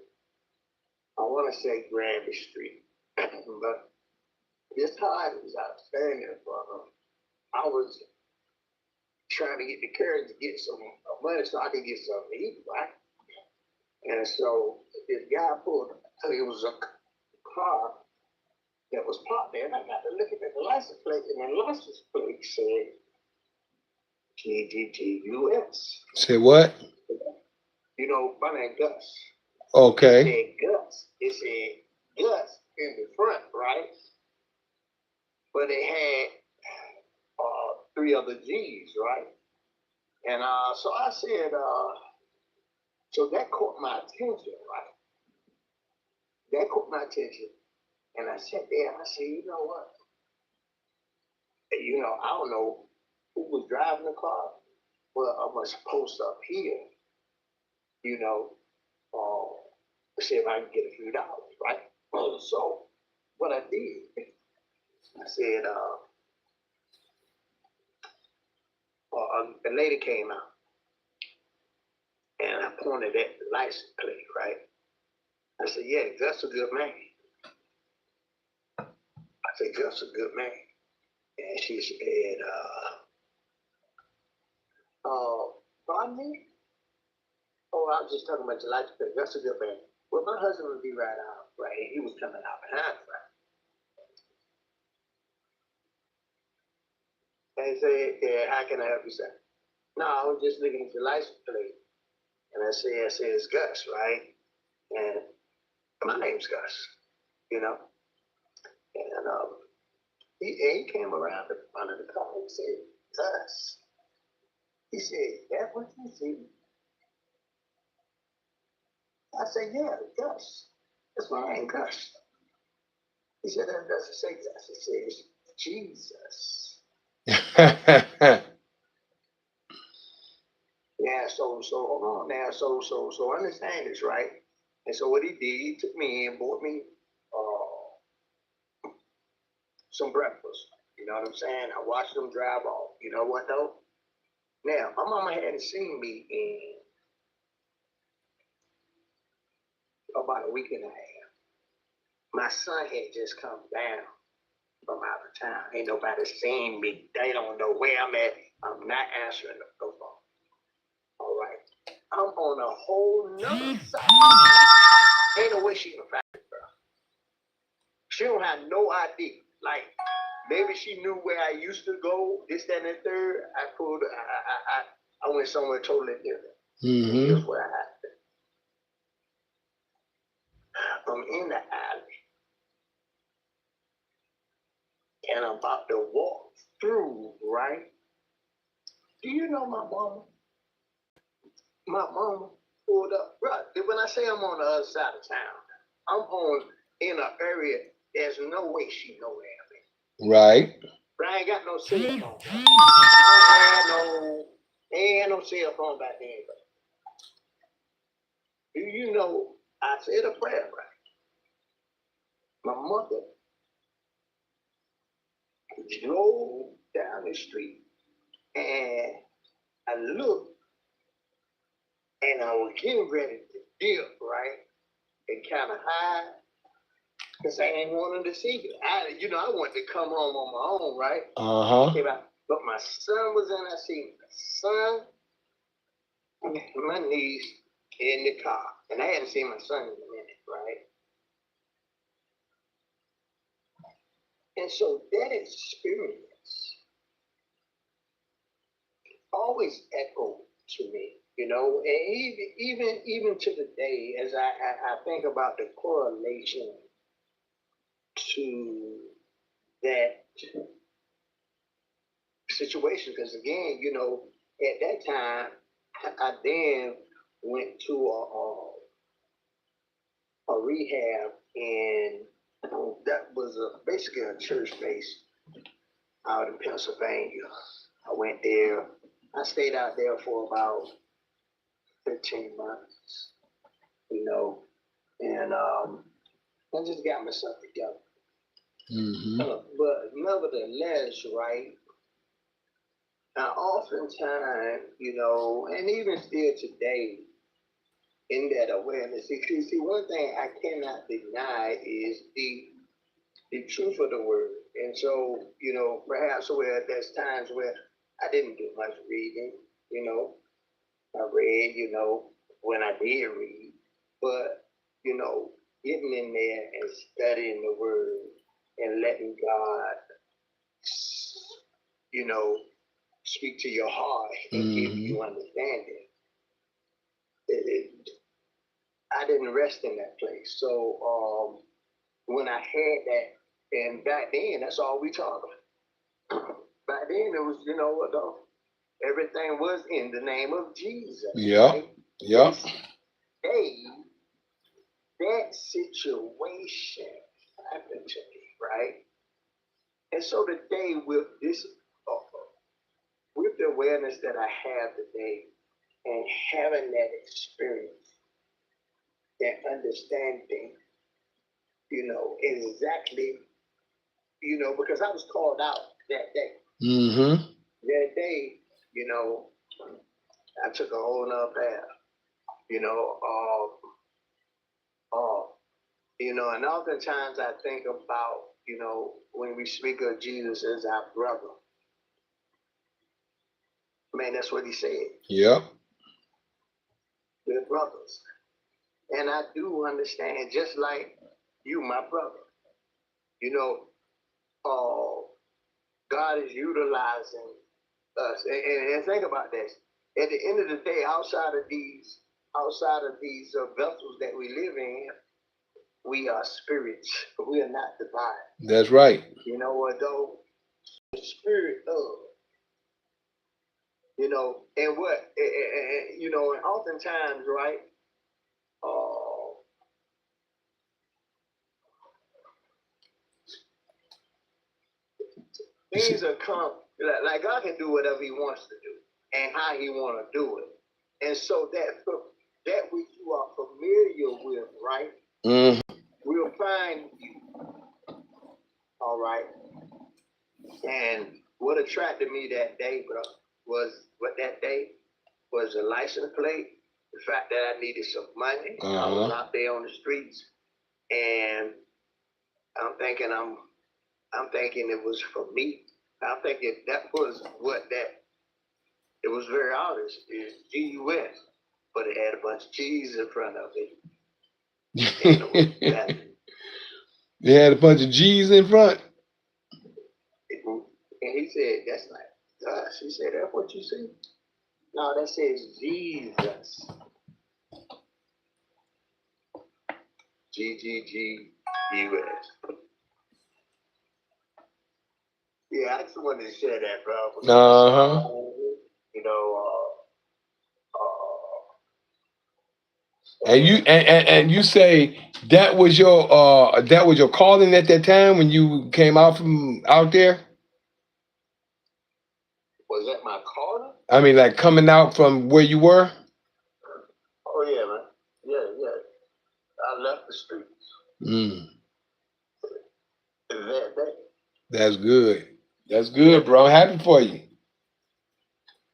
I want to say Granby Street. But this Hardee's I was standing in front of, I was trying to get the courage to get some money so I could get something to eat, right? And so this guy pulled, it was a car that was parked there, and I got to looking at the license plate, and the license plate said GGGUS. Say what? My name Gus. Okay. It said Gus. It said Gus in the front, right? But it had 3 other G's, right? And so I said, so that caught my attention, right? That caught my attention. And I sat there and I said, you know what? I don't know who was driving the car, but I must post up here, see if I can get a few dollars, right? So what I did, I said, a lady came out and I pointed at the license plate, right? I said, yeah, Gus a good man. I said, Gus a good man. And she said, pardon me? Oh, I was just talking about your license plate. Gus a good man. Well, my husband would be right out, right? He was coming out behind, right? And he said, yeah, how can I help you, sir? No, I was just looking at your license plate. And I said, it's Gus, right? And my name's Gus, And he came around the front of the car and said, Gus. He said, that what you see? I said, yeah, Gus. That's my name, Gus. He said, that doesn't say Gus. It says Jesus. Yeah, so hold on now. So understand this, right? And so what he did, he took me in, bought me some breakfast. You know what I'm saying? I watched them drive off. You know what though? Now, my mama hadn't seen me in about a week and a half. My son had just come down from out of town. Ain't nobody seen me. They don't know where I'm at. I'm not answering the phone. All right. I'm on a whole nother side. Ain't no way she can find it, bro. She don't have no idea. Like, maybe she knew where I used to go, this, that, and the third. I went somewhere totally different. Mm-hmm. Here's what happened. I'm in the alley. And I'm about to walk through, right? Do you know my mama? My mama pulled up. Right. When I say I'm on the other side of town, I'm in an area there's no way she know where I'm at. Right. But I ain't got no cell phone. Ain't no cell phone back then. Do you know I said a prayer, right? My mother drove down the street and I looked and I was getting ready to dip, right? And kind of hide. Because I ain't wanting to see it. I wanted to come home on my own, right? Came out, but my son was in. I seen my son, my niece in the car, and I hadn't seen my son in a minute, right? And so that experience always echoed to me, and even to the day, as I think about the correlation to that situation, because again, at that time, I then went to a rehab, and that was basically a church base out in Pennsylvania. I went there. I stayed out there for about 15 months, and I just got myself together. But nevertheless, right, now oftentimes, and even still today, in that awareness, see, one thing I cannot deny is the truth of the word. And so, perhaps where there's times where I didn't do much reading, I read, when I did read, but, getting in there and studying the word and letting God, speak to your heart and give you understanding. I didn't rest in that place. So when I had that, and back then, that's all we talked about. Back then, it was, everything was in the name of Jesus. Yeah. Right? Yeah. That situation happened to me, right? And so today, with this, with the awareness that I have today, and having that experience, that understanding, exactly, because I was called out that day. That day, I took a whole nother path, and oftentimes I think about, when we speak of Jesus as our brother, man, that's what he said. Yep. We're brothers. And I do understand, just like you, my brother, God is utilizing us. And think about this. At the end of the day, outside of these vessels that we live in, we are spirits. We are not divine. That's right. Though the spirit of, and what, and oftentimes, right, things are come, like God can do whatever he wants to do and how he want to do it. And so that which you are familiar with, right, will find you. All right. And what attracted me that day, bro, was the license plate, the fact that I needed some money. I was out there on the streets, and I'm thinking it was for me. I'm thinking that was it was very obvious. It's G-U-S, but it had a bunch of G's in front of it. They had a bunch of G's in front. And he said, that's not us. He said, that's what you see? No, that says Jesus. G-G-G-U-S. Yeah, I just wanted to share that, bro. And you say that was your calling at that time when you came out from out there? Was that my calling? I mean, like coming out from where you were? Oh yeah, man. Yeah. I left the streets. That day. That's good. That's good, bro. I'm happy for you.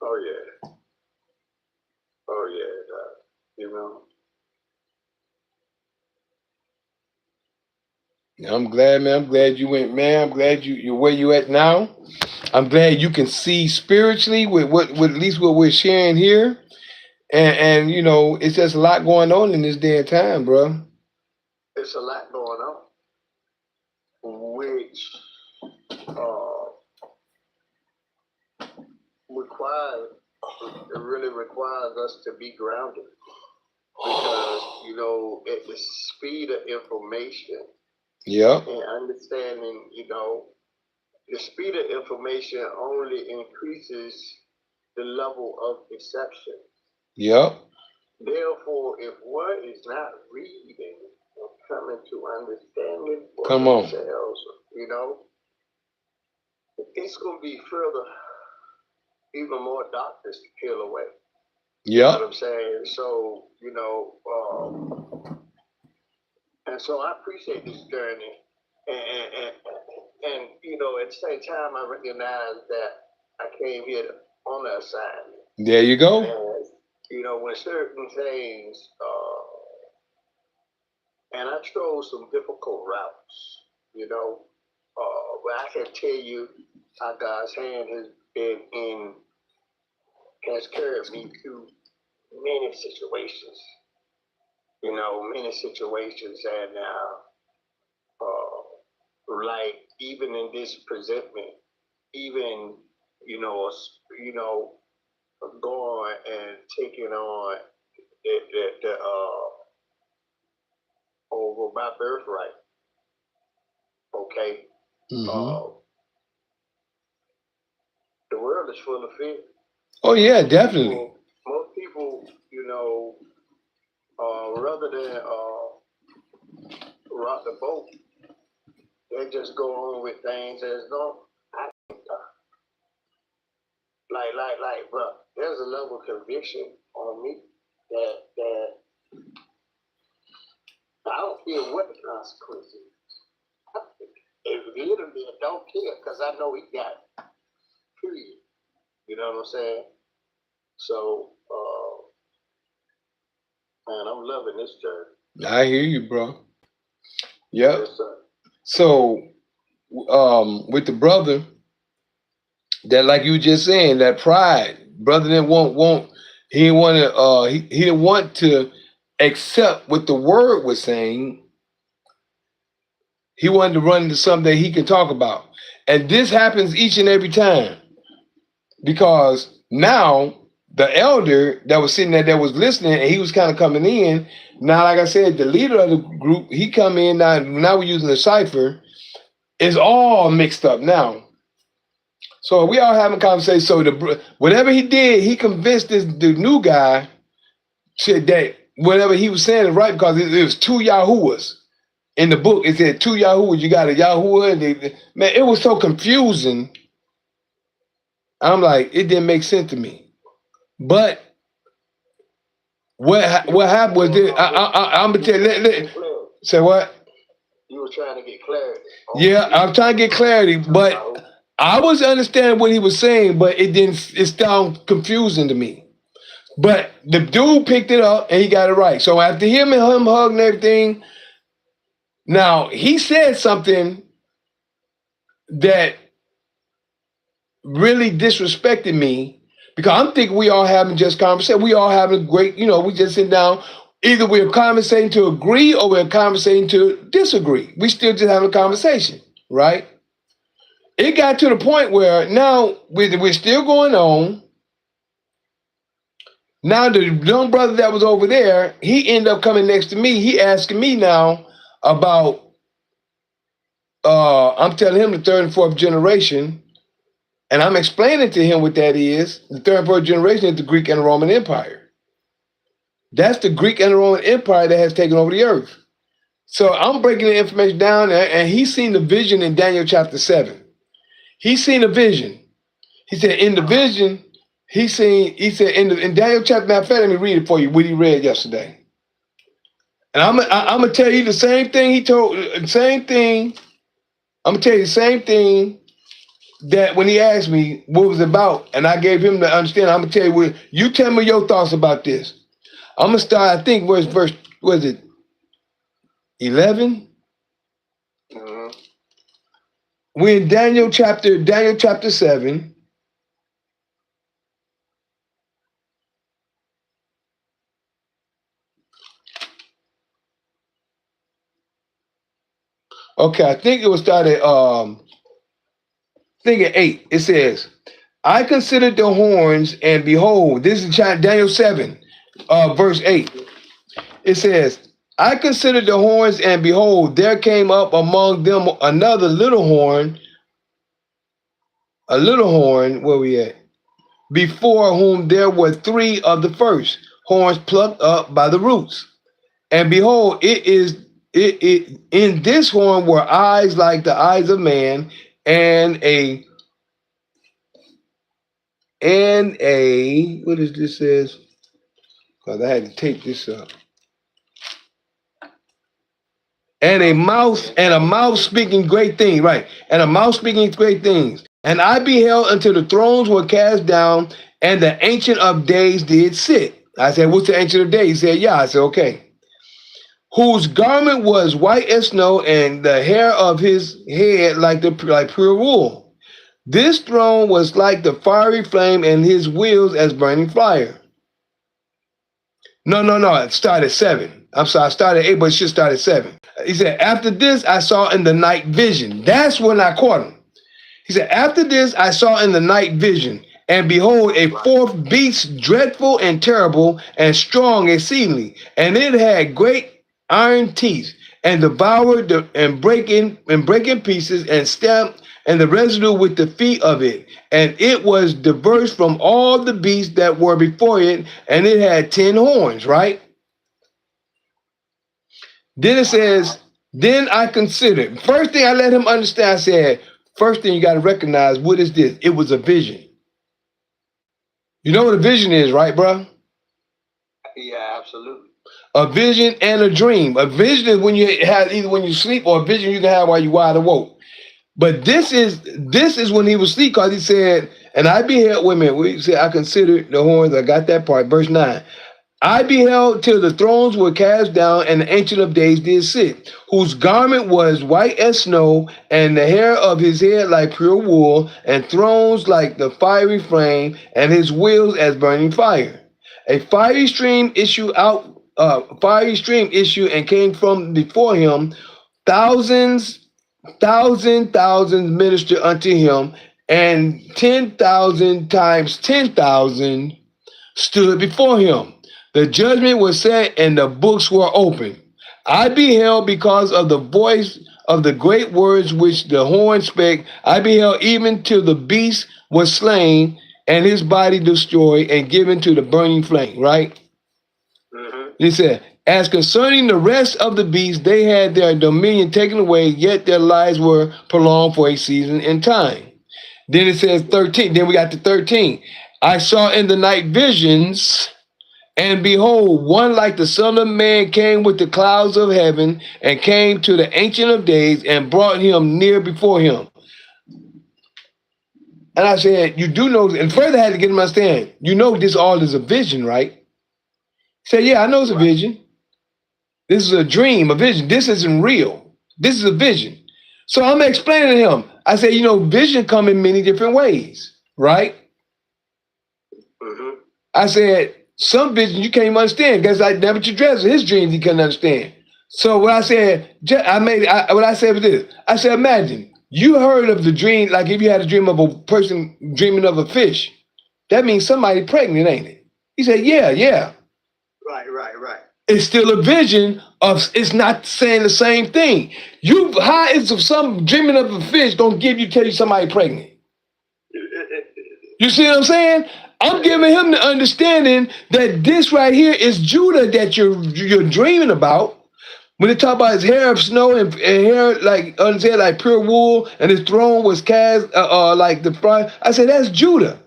Oh yeah. I'm glad, man. I'm glad you went, man. I'm glad you're where you at now. I'm glad you can see spiritually with at least what we're sharing here. And you know, it's just a lot going on in this day and time, bro. It's a lot going on, which requires it really requires us to be grounded because you know at the speed of information Yep. and understanding, you know, the speed of information only increases the level of deception. Yep. Therefore, if one is not reading or coming to understanding for Come on. themselves, you know, it's going to be further, even more darkness to peel away. You know what Yep. I'm saying? So, you know, and so I appreciate this journey. And, you know, at the same time, I recognize that I came here on an assignment. There you go. And, you know, when certain things, and I chose some difficult routes, you know, but I can tell you how God's hand has carried me through many situations, you know, many situations. And, like, even in this presentment, even, you know, going and taking on the over my birthright. Okay. Mm-hmm. The world is full of fear. Oh yeah, definitely. Most people, you know, rather than rock the boat, they just go on with things as no. Like, bro, there's a level of conviction on me that I don't care what the consequences is. It literally I don't care because I know he got it. Period. You know what I'm saying? So, man, I'm loving this journey. I hear you, bro. Yep. Yes, sir. So, with the brother, that like you just saying, that pride, brother didn't want he didn't want to he didn't want to accept what the word was saying. He wanted to run into something that he can talk about. And this happens each and every time. Because now the elder that was sitting there that was listening and he was kind of coming in. Now, like I said, the leader of the group, he come in now we're using the cipher. It's all mixed up now. So we all having a conversation. So whatever he did, he convinced the new guy that whatever he was saying is right because it was two Yahuwahs. In the book, it said two Yahuwahs. You got a Yahuwah. Man, it was so confusing. I'm like, it didn't make sense to me. But what happened was this. I'm gonna tell you. Say what? You were trying to get clarity. Yeah, I'm trying to get clarity, but I was understanding what he was saying, but it sounded confusing to me. But the dude picked it up and he got it right. So after him hugging everything, now he said something that really disrespected me because I'm thinking we all having just conversation. We all having a great, you know, we just sit down. Either we're conversating to agree or we're conversating to disagree. We still just having a conversation, right? It got to the point where now we're still going on. Now the young brother that was over there, he ended up coming next to me. He asking me now about, I'm telling him the third and fourth generation, and I'm explaining to him what that is. The third and fourth generation is the Greek and the Roman Empire. That's the Greek and the Roman Empire that has taken over the earth. So I'm breaking the information down, and he's seen the vision in Daniel chapter 7. He's seen a vision. He said in the vision, he said in Daniel chapter, matter of fact, let me read it for you, what he read yesterday. And I'm gonna tell you the same thing he told, same thing. I'm gonna tell you the same thing that when he asked me what it was about, and I gave him to understand. I'm gonna tell you what, you tell me your thoughts about this. I'm gonna start, I think, where's verse, was it 11? We're in Daniel chapter 7. Okay, I think it was started I think at 8. It says, I considered the horns, and behold, this is Daniel 7, verse 8. It says, I considered the horns, and behold, there came up among them another little horn, where we at? Before whom there were 3 of the first horns plucked up by the roots. And behold, it in this horn were eyes like the eyes of man, and a what is this says? Because I had to take this up. And a mouth speaking great things, right? And a mouth speaking great things. And I beheld until the thrones were cast down, and the Ancient of Days did sit. I said, what's the Ancient of Days? He said, yeah. I said, okay. Whose garment was white as snow, and the hair of his head like pure wool. This throne was like the fiery flame, and his wheels as burning fire. No. It started 7. I'm sorry, I started 8, but it should start at 7. He said, after this, I saw in the night vision. That's when I caught him. He said, after this, I saw in the night vision, and behold, a fourth beast, dreadful and terrible and strong exceedingly. And it had great iron teeth, and devoured and break in pieces, and stamped and the residue with the feet of it. And it was diverse from all the beasts that were before it, and it had 10 horns, right? Then it says, then I considered. First thing I let him understand, I said, first thing you got to recognize, what is this? It was a vision. You know what a vision is, right, bro? Yeah, absolutely. A vision and a dream. A vision is when you have either when you sleep, or a vision you can have while you're wide awoke. But this is when he was asleep, because he said, and I beheld, wait a minute, we said, I considered the horns, I got that part, verse 9. I beheld till the thrones were cast down, and the Ancient of Days did sit, whose garment was white as snow, and the hair of his head like pure wool, and thrones like the fiery flame, and his wheels as burning fire. A fiery stream issued and came from before him. Thousands ministered unto him, and 10,000 times 10,000 stood before him. The judgment was set, and the books were opened. I beheld because of the voice of the great words which the horn spake. I beheld even till the beast was slain, and his body destroyed and given to the burning flame, right? Mm-hmm. He said, as concerning the rest of the beasts, they had their dominion taken away, yet their lives were prolonged for a season in time. Then it says 13. Then we got to 13. I saw in the night visions, and behold, one like the Son of Man came with the clouds of heaven, and came to the Ancient of Days, and brought him near before him. And I said, you do know, and further I had to get him to understand, you know this all is a vision, right? He said, yeah, I know it's a vision. This is a dream, a vision. This isn't real. This is a vision. So I'm explaining to him. I said, you know, vision come in many different ways, right? Mm-hmm. I said, some vision you can't even understand, because like Nebuchadnezzar, his dreams he couldn't understand. So what I said, what I said was this. I said, imagine you heard of the dream, like if you had a dream of a person dreaming of a fish, that means somebody pregnant, ain't it? He said, yeah. Right. It's still a vision of, it's not saying the same thing. How is some dreaming of a fish gonna tell you somebody pregnant? You see what I'm saying? I'm giving him the understanding that this right here is Judah that you're dreaming about. When they talk about his hair of snow and hair like on his head like pure wool, and his throne was cast like the fire, I said that's Judah.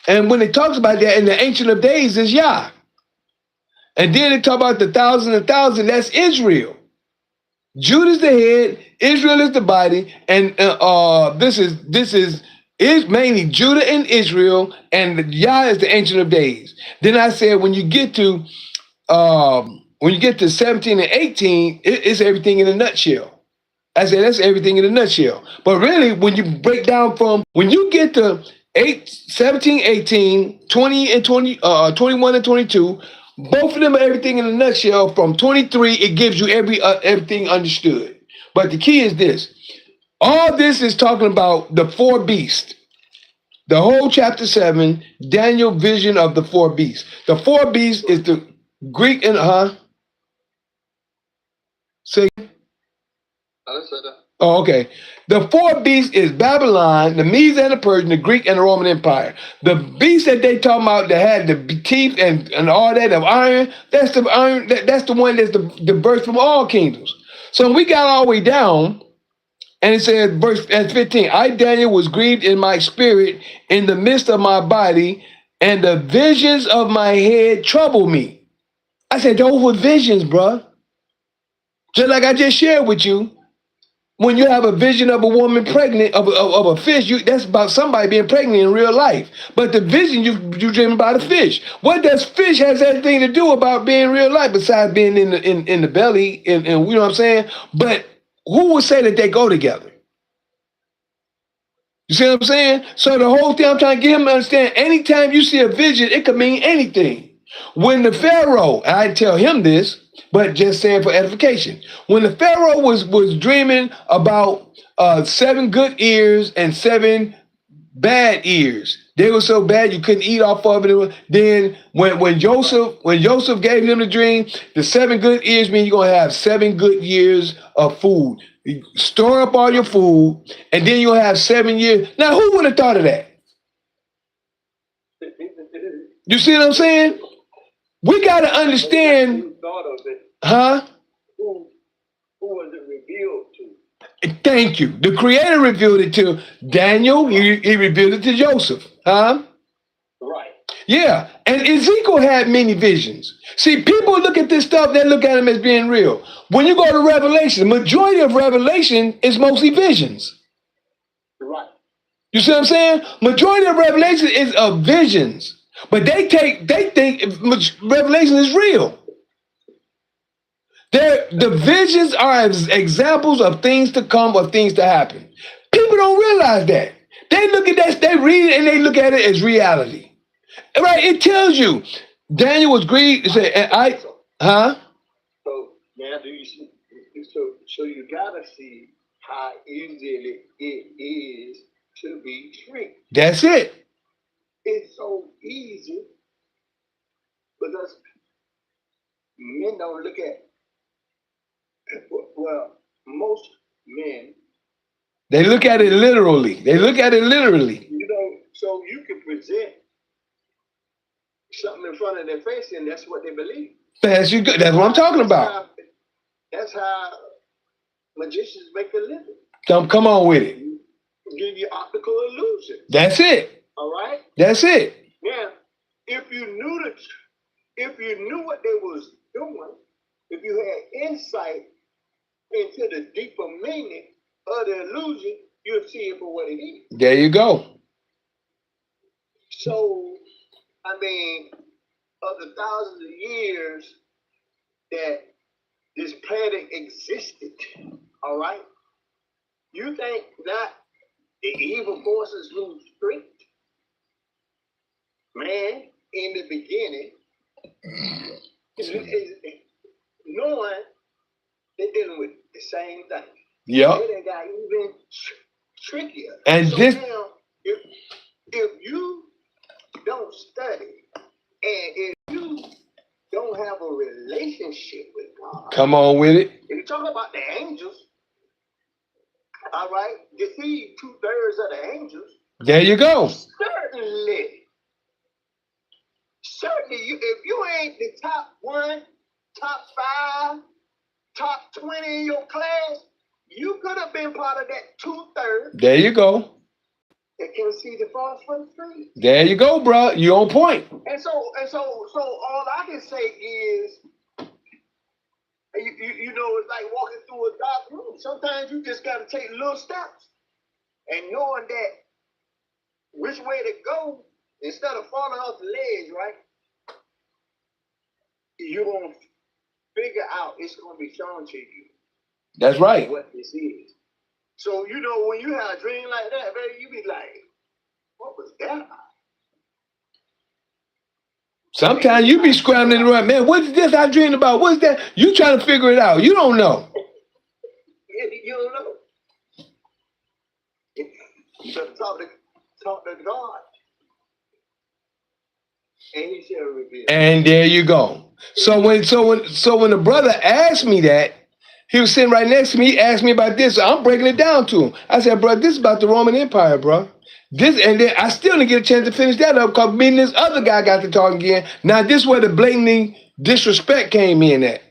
And when it talks about that in the Ancient of Days is Yah. And then they talk about the 1,000, that's Israel. Judah's the head, Israel is the body, and this is mainly Judah and Israel, and Yah is the Ancient of Days. Then I said when you get to 17 and 18, it's everything in a nutshell. I said, that's everything in a nutshell. But really, when you break down when you get to 17, 18, 20, and 21 and 22, both of them are everything in a nutshell. From 23, it gives you everything understood. But the key is this. All this is talking about the four beasts. The whole chapter 7, Daniel vision of the four beasts. The four beasts is the Greek and say. Oh, okay. The four beasts is Babylon, the Medes and the Persian, the Greek and the Roman Empire. The beast that they talking about that had the teeth and all that of iron, that's the iron. That's the one that's the birth from all kingdoms. So we got all the way down, and it says, verse 15, I, Daniel, was grieved in my spirit in the midst of my body, and the visions of my head troubled me. I said, those were visions, bruh. Just like I just shared with you. When you have a vision of a woman pregnant, of a fish, that's about somebody being pregnant in real life. But the vision, you dream about a fish. What does fish has anything to do about being real life besides being in the belly, and you know what I'm saying? But who would say that they go together? You see what I'm saying? So the whole thing I'm trying to get him to understand, anytime you see a vision, it could mean anything. When the Pharaoh, and I tell him this, but just saying for edification, when the Pharaoh was dreaming about 7 good ears and 7 bad ears, they were so bad you couldn't eat off of it. Then when Joseph gave him the dream, the 7 good ears mean you're gonna have 7 good years of food. You store up all your food, and then you'll have 7 years. Now, who would have thought of that? You see what I'm saying? We got to understand. Who thought of it? Huh? Who was it revealed to? Thank you. The Creator revealed it to Daniel. He revealed it to Joseph. Huh? Right. Yeah. And Ezekiel had many visions. See, people look at this stuff, they look at them as being real. When you go to Revelation, the majority of Revelation is mostly visions. Right. You see what I'm saying? Majority of Revelation is of visions. But they think Revelation is real. The visions are examples of things to come, of things to happen. People don't realize that. They look at that, they read it, and they look at it as reality. Right? It tells you. Daniel was grieved. It said, So now do you see? So you gotta see how easy it is to be tricked. That's it. It's so easy because men don't look at. Well, most men. They look at it literally. They look at it literally. You know, so you can present something in front of their face, and that's what they believe. That's what I'm talking about. That's how magicians make a living. Come on with it. Give you optical illusion. That's it. All right. That's it. Now, if you knew what they was doing, if you had insight into the deeper meaning of the illusion, you'll see it for what it is. There you go. So, I mean, of the thousands of years that this planet existed, all right, you think that the evil forces lose strength? Man, in the beginning, knowing they're dealing with the same thing. Yep. They got even trickier. And so this. Now, if you don't study and if you don't have a relationship with God, Come on with it. if you talk about the angels, all right, deceive 2/3 of the angels. There you go. Certainly, if you ain't the top 1, top 5, top 20 in your class, you could have been part of that 2/3 There you go. that can see the forest from the tree. There you go, bro. You on point. And so all I can say is, you know, it's like walking through a dark room. Sometimes you just got to take little steps, and knowing that which way to go instead of falling off the ledge, right? You're gonna figure out it's gonna be shown to you. That's right. what this is. So, you know, when you have a dream like that, baby, you be like, what was that? Sometimes you be scrambling around, man, what is this I dreamed about? What's that? You trying to figure it out. You don't know. You don't know. You better talk to God. And he shall reveal. And there you go. So when the brother asked me that, he was sitting right next to me. He asked me about this. So I'm breaking it down to him. I said, bro, this is about the Roman Empire, bro. This, and then I still didn't get a chance to finish that up because me and this other guy got to talk again. Now this is where the blatantly disrespect came in at.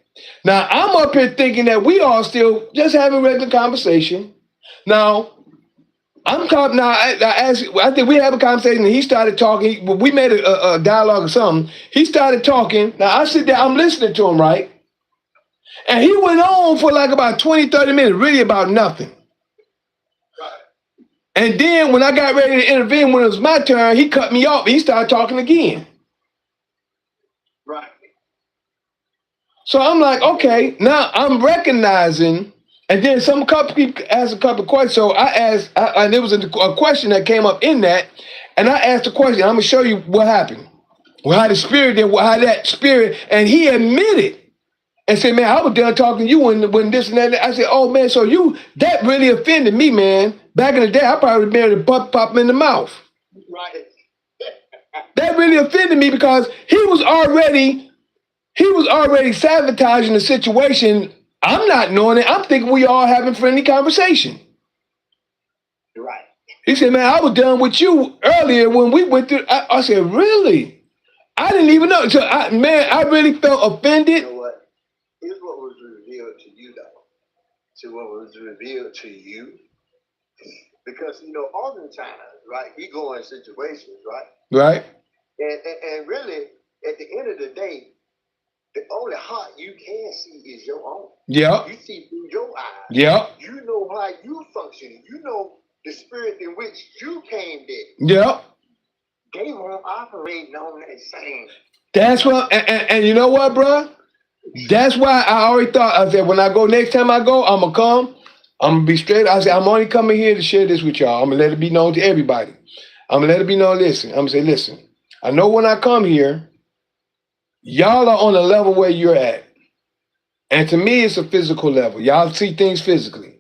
Now I'm up here thinking that we all still just having regular conversation. Now I'm talking. Now I think we have a conversation, and he started talking. We made a dialogue or something. He started talking. Now I sit there. I'm listening to him, right? And he went on for like about 20, 30 minutes, really about nothing. And then when I got ready to intervene, when it was my turn, he cut me off. He started talking again. Right. So I'm like, okay, now I'm recognizing. And then some couple people asked a couple of questions. So I asked, and there was a question that came up in that, and I asked the question. I'm gonna show you what happened. Well, how the spirit did, how that spirit, and he admitted and said, man, I was done talking to you when this and that. I said, oh man, so that really offended me, man. Back in the day, I probably would have been able to pop him in the mouth. Right. That really offended me because he was already sabotaging the situation. I'm not knowing it. I'm thinking we all having friendly conversation. Right. He said, man, I was done with you earlier when we went through. I said, really? I didn't even know. So I really felt offended. You know what? Here's what was revealed to you, though. So what was revealed to you, because you know, oftentimes, right, we go in situations, right, Right. and really, at the end of the day, the only heart you can see is your own. Yep. You see through your eyes. Yep. You know how you function. You know the spirit in which you came there. Yep. They won't operate on that same. That's what, and you know what, bro? That's why I already thought, I said, when I go, next time I go, I'm going to come. I'm going to be straight. I said, I'm only coming here to share this with y'all. I'm going to let it be known to everybody. I'm going to let it be known, listen. I'm going to say, listen, I know when I come here, y'all are on a level where you're at. And to me, it's a physical level. Y'all see things physically.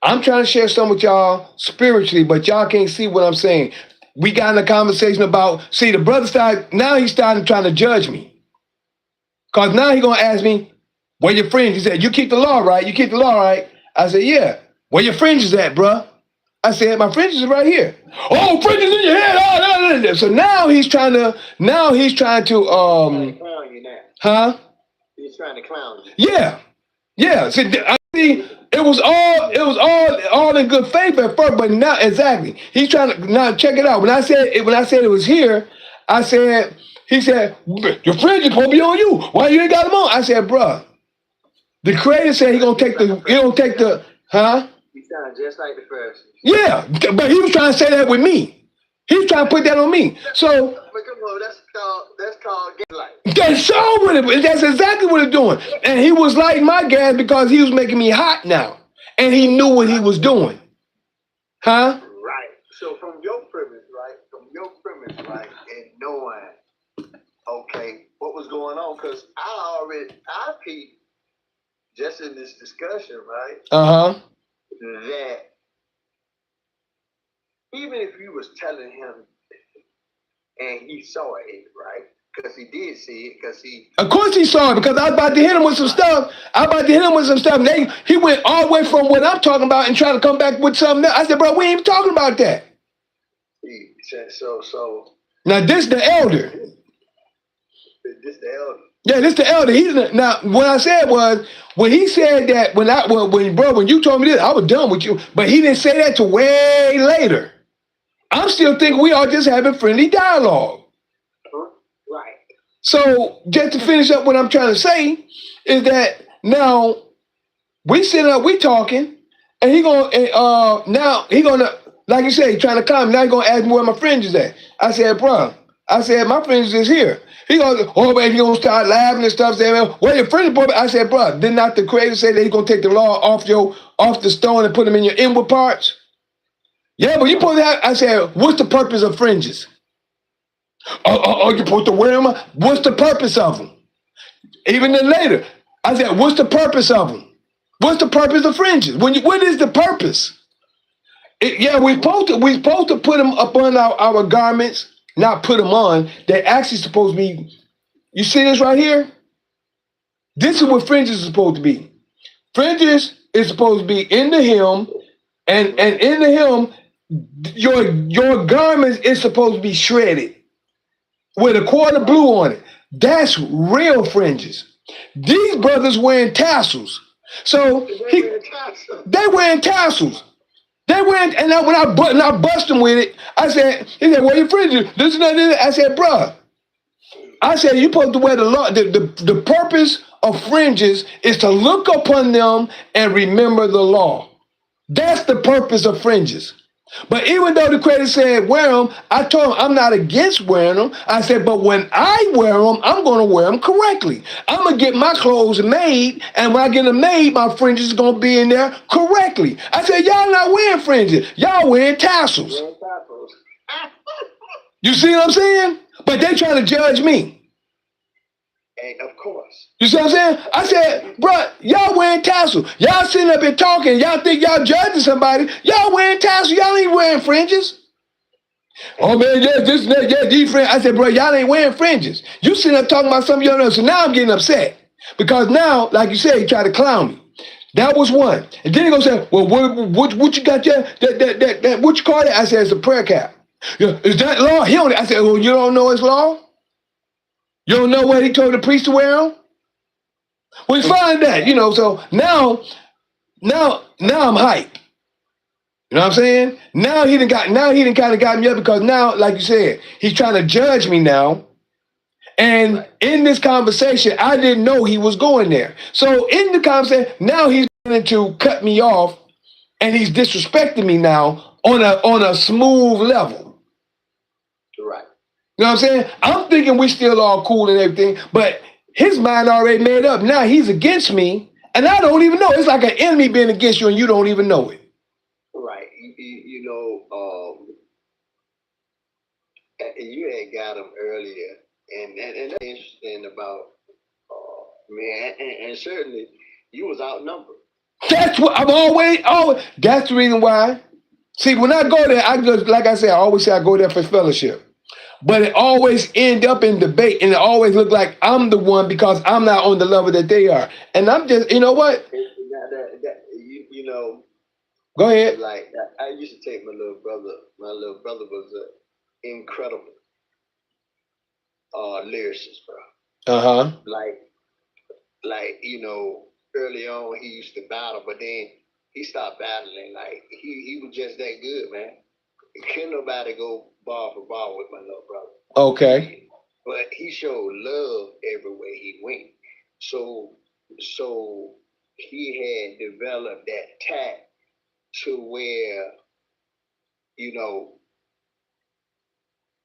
I'm trying to share some with y'all spiritually, but y'all can't see what I'm saying. We got in a conversation about, see, the brother he's starting trying to judge me. Because now he's going to ask me, where your fringe? He said, you keep the law, right? You keep the law, right? I said, yeah. Where your fringes at, bruh? I said, my fringes are right here. Oh, fringes in your head. Oh, so now he's trying to, Clown you now. huh? He's trying to clown you. Yeah. Yeah. See, I see, it was all in good faith at first, but now, exactly. He's trying to, now check it out. When I said it was here, he said, your fringe is supposed to be on you. Why you ain't got them on? I said, bruh, the creator said he gonna take the, huh? He sounds just like the Pharisees. Yeah, but he was trying to say that with me. He was trying to put that on me. So But come on, that's called gaslight. that's so what it, that's exactly what it's doing. And he was lighting my gas because he was making me hot now. And he knew what he was doing. Huh? Right. So from your premise, right, and knowing, okay, what was going on, because I peeped just in this discussion, right, Uh-huh. that even if you was telling him and he saw it, right, because he did see it, because he... Of course he saw it, because I was about to hit him with some stuff. He went all the way from what I'm talking about and tried to come back with something else. I said, bro, we ain't even talking about that. He said, so... Now, this the elder. This the elder. Yeah, this the elder. Now, what I said was, when he said that, when you told me this, I was done with you. But he didn't say that till way later. I'm still thinking we are just having friendly dialogue. Right. So, just to finish up what I'm trying to say, is that now, we sitting up, we talking, and now he gonna, like you say, trying to come. Now he gonna ask me where my fringe is at. I said, bro, I said, my fringes is here. He goes, oh man, he gonna start laughing and stuff. Saying, where your fringes, boy? I said, bro, did not the Creator say that he's gonna take the law off the stone and put them in your inward parts? Yeah, but you supposed to have. I said, what's the purpose of fringes? Oh, you supposed to wear them? What's the purpose of them? Even then later, I said, what's the purpose of them? What's the purpose of fringes? What is the purpose? We're supposed to put them upon our garments, not put them on. They're actually supposed to be. You see this right here? This is what fringes is supposed to be. Fringes is supposed to be in the hem, and in the hem, your garments is supposed to be shredded with a quart of blue on it. That's real fringes. These brothers wearing tassels. So they wearing tassels. They went, and when I bust them with it, I said, he said, well, your fringes, this and that. I said, bruh, I said, you supposed to wear the law. The purpose of fringes is to look upon them and remember the law. That's the purpose of fringes. But even though the Creator said wear them, I told him I'm not against wearing them. I said, but when I wear them, I'm going to wear them correctly. I'm going to get my clothes made, and when I get them made, my fringes is going to be in there correctly. I said, y'all not wearing fringes. Y'all wearing tassels. You see what I'm saying? But they trying to judge me. And of course. You see what I'm saying? I said, bro, y'all wearing tassels. Y'all sitting up here talking. Y'all think y'all judging somebody. Y'all wearing tassels. Y'all ain't wearing fringes. Oh, man, yeah, this and that, yeah, these fringes. I said, bro, y'all ain't wearing fringes. You sitting up talking about something you don't know. So now I'm getting upset. Because now, like you said, he tried to clown me. That was one. And then he gonna say, well, what you got there? That what you call it? I said, it's a prayer cap. Yeah, is that law? I said, well, you don't know his law? You don't know what he told the priest to wear on? Well, find that, so now I'm hyped. You know what I'm saying? Now he done kind of got me up because now, like you said, he's trying to judge me now. And in this conversation, I didn't know he was going there. So in the conversation, now he's going to cut me off and he's disrespecting me now on a smooth level. Right. You know what I'm saying? I'm thinking we still all cool and everything, but his mind already made up. Now he's against me, and I don't even know. It's like an enemy being against you, and you don't even know it. Right. You had got him earlier, and that's interesting about man, and certainly you was outnumbered. That's what I'm always. That's the reason why. See, when I go there, like I said, I always say I go there for fellowship. But it always end up in debate, and it always look like I'm the one because I'm not on the level that they are. And I'm just, you know what? Go ahead. Like I used to take my little brother. My little brother was an incredible lyricist, bro. Uh-huh. Like early on he used to battle, but then he stopped battling. Like he was just that good, man. Couldn't nobody go bar for bar with my little brother. Okay. But he showed love everywhere he went. So he had developed that tact to where,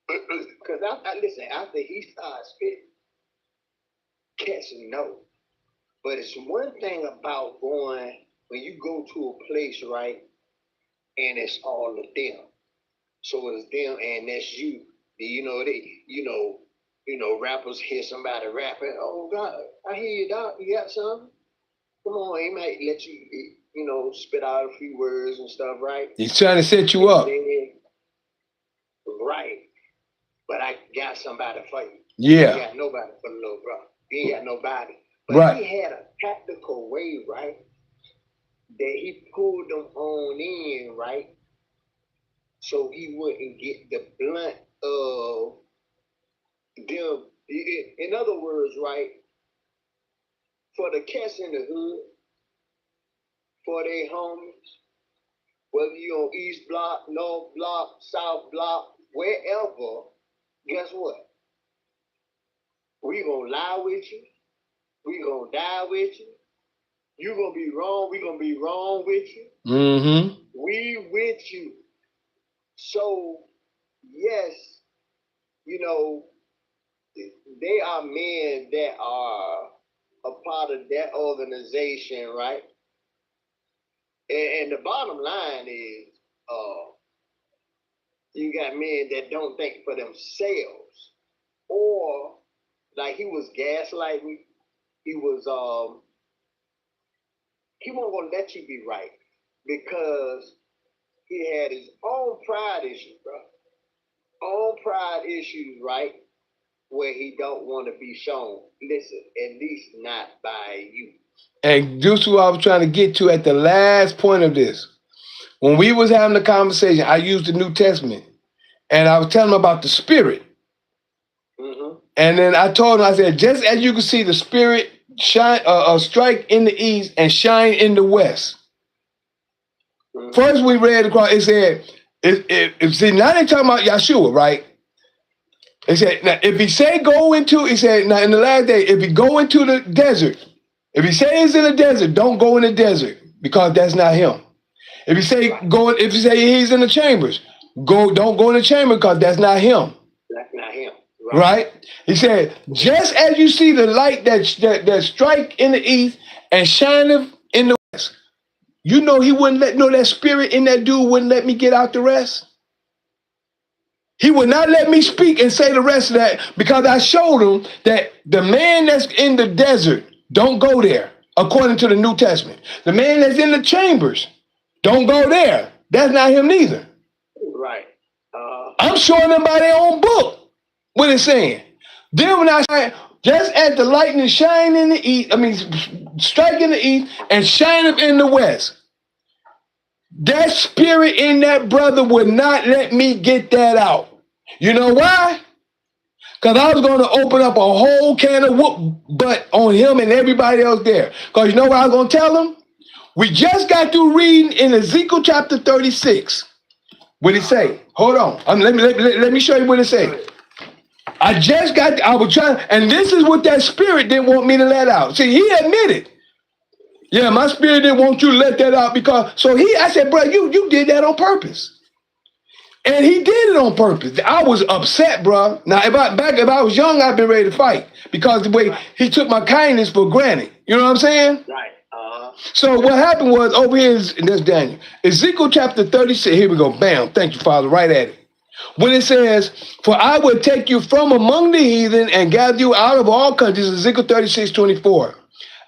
because listen, after he started spitting, cats know. But it's one thing about going, when you go to a place, right, and it's all of them. So it's them and that's you. Rappers hear somebody rapping. Oh God, I hear you, Doc. You got something? Come on, he might let you, spit out a few words and stuff, right? He's trying to set you up. Right. But I got somebody for you. Yeah. You got nobody for the little brother. You ain't got nobody. But right. He had a tactical way, right, that he pulled them on in, right? So he wouldn't get the blunt of them. In other words, right, for the cats in the hood, for their homies, whether you're on East Block, North Block, South Block, wherever, guess what? We gonna lie with you. We gonna die with you. You gonna be wrong. We gonna be wrong with you. Mm-hmm. We with you. So, yes, you know, they are men that are a part of that organization, right? And the bottom line is, you got men that don't think for themselves, or like he was gaslighting. He was he wasn't gonna let you be right because he had his own pride issues, bro. Own pride issues, right? Where he don't want to be shown. Listen, at least not by you. And just what I was trying to get to at the last point of this. When we was having the conversation, I used the New Testament, and I was telling him about the Spirit. Mm-hmm. And then I told him, I said, just as you can see the Spirit shine, strike in the east and shine in the west. Mm-hmm. First, we read across. It said, see, now they talking about Yeshua, right? It said, now if he say go into, he said, now in the last day, if he go into the desert, if he say he's in the desert, don't go in the desert because that's not him. If you say if you say he's in the chambers, don't go in the chamber because that's not him. That's not him. Right? He said, just as you see the light that strike in the east and shineth in the west, you know he wouldn't let that spirit in that dude wouldn't let me get out the rest. He would not let me speak and say the rest of that because I showed him that the man that's in the desert, don't go there, according to the New Testament. The man that's in the chambers, don't go there. That's not him neither. Right. I'm showing them by their own book what it's saying. Then when I say, just as the lightning shine in the east, strike in the east and shine up in the west, that spirit in that brother would not let me get that out. You know why? Because I was going to open up a whole can of whoop butt on him and everybody else there. Because you know what I was going to tell him? We just got through reading in Ezekiel chapter 36. What did it say? Hold on. Let me show you what it says. I was trying, and this is what that spirit didn't want me to let out. See, he admitted. Yeah, my spirit didn't want you to let that out because, I said, bro, you did that on purpose. And he did it on purpose. I was upset, bro. Now, if I was young, I'd been ready to fight because the way he took my kindness for granted. You know what I'm saying? Right. So what happened was over here, and that's Daniel. Ezekiel chapter 36, here we go. Bam. Thank you, Father. Right at it. When it says, for I will take you from among the heathen and gather you out of all countries, Ezekiel 36:24.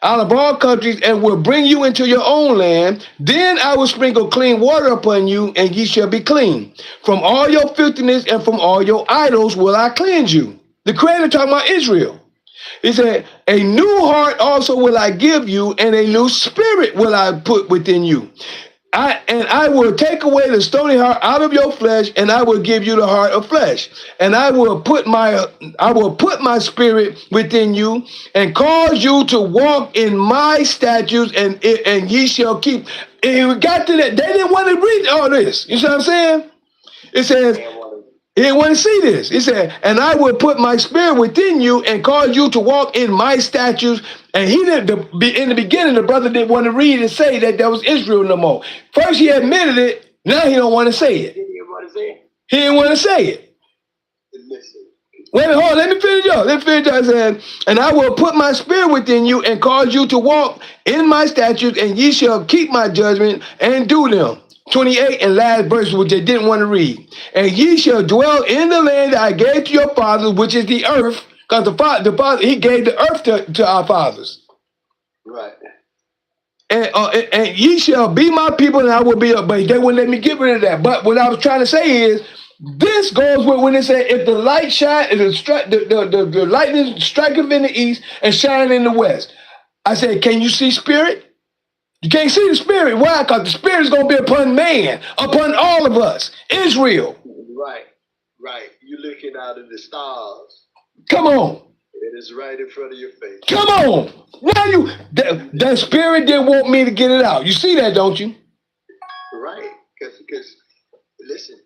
Out of all countries, and will bring you into your own land. Then I will sprinkle clean water upon you, and ye shall be clean. From all your filthiness and from all your idols will I cleanse you. The Creator talking about Israel. He said, a new heart also will I give you, and a new spirit will I put within you. I will take away the stony heart out of your flesh, and I will give you the heart of flesh. And I will put my spirit within you, and cause you to walk in my statutes, and ye shall keep. And we got to that. They didn't want to read all this. You see what I'm saying? It says, he didn't want to see this. He said, and I will put my spirit within you and cause you to walk in my statutes. And he didn't, in the beginning, the brother didn't want to read and say that was Israel no more. First he admitted it. Now he don't want to say it. He didn't want to say it. He didn't want to say it. Listen. Wait a minute, hold on. Let me finish up. I said, and I will put my spirit within you and cause you to walk in my statutes, and ye shall keep my judgment and do them. 28 and last verse, which they didn't want to read. And ye shall dwell in the land that I gave to your fathers, which is the earth, because the father, he gave the earth to our fathers. Right. And ye shall be my people, and I will be but they wouldn't let me get rid of that. But what I was trying to say is, this goes with when it said, if the light shine, if the lightning striketh in the east and shine in the west. I said, can you see spirit? You can't see the spirit. Why? Because the spirit is going to be upon man, upon all of us. Israel. Right. You're looking out of the stars. Come on. It is right in front of your face. Come on. Now that spirit didn't want me to get it out. You see that, don't you? Right. Because listen,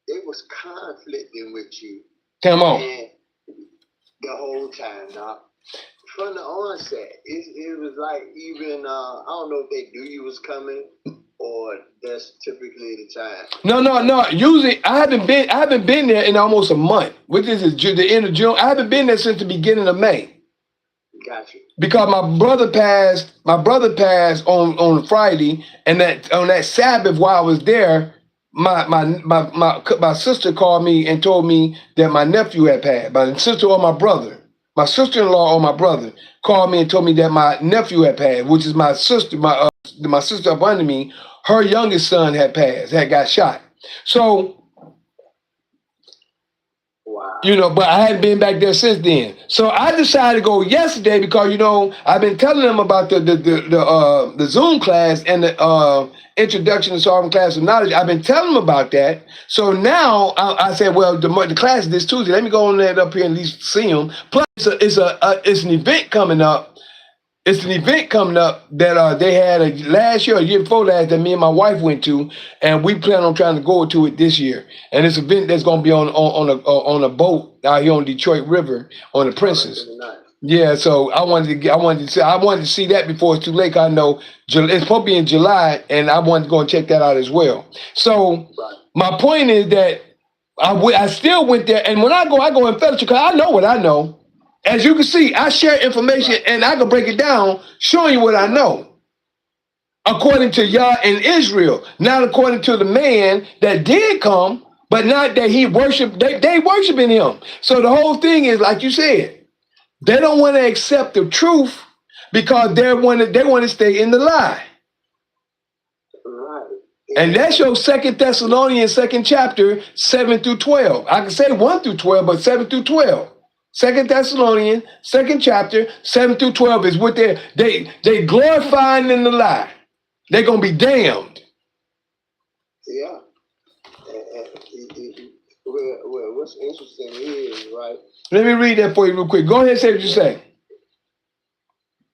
it was conflicting with you. Come on. And the whole time, now. From the onset, it was like even I don't know if they knew you was coming or that's typically the time? No. Usually, I haven't been there in almost a month. Which is the end of June. I haven't been there since the beginning of May. Got you. Because my brother passed on Friday, and on that Sabbath while I was there, my sister called me and told me that my nephew had passed. My sister or my brother, my sister-in-law or my brother called me and told me that my nephew had passed, which is my sister, my sister up under me. Her youngest son had passed, had got shot. So. Wow. But I hadn't been back there since then. So I decided to go yesterday because I've been telling them about the Zoom class and the introduction to solving class of knowledge. I've been telling them about that. So now I said, well, the class is this Tuesday. Let me go on that up here and at least see them. Plus, it's an event coming up. It's an event coming up that they had last year, a year before last, that me and my wife went to, and we plan on trying to go to it this year. And it's an event that's going to be on a boat out here on Detroit River on the Princess. Nice. Yeah, so I wanted to see that before it's too late. I know it's supposed to be in July, and I wanted to go and check that out as well. So my point is that I still went there, and when I go in fellowship because I know what I know. As you can see, I share information and I can break it down, showing you what I know. According to Yah and Israel, not according to the man that did come, but not that he worshiped, they worshiping him. So the whole thing is, like you said, they don't want to accept the truth because they want to stay in the lie. Right. And that's your 2 Thessalonians 2nd chapter, 7 through 12. I can say 1 through 12, but 7 through 12. 2 Thessalonians, 2nd chapter, 7 through 12 is what they glorifying in the lie. They're going to be damned. Yeah. Well, what's interesting is, right, Let me read that for you real quick. Go ahead and say what you say.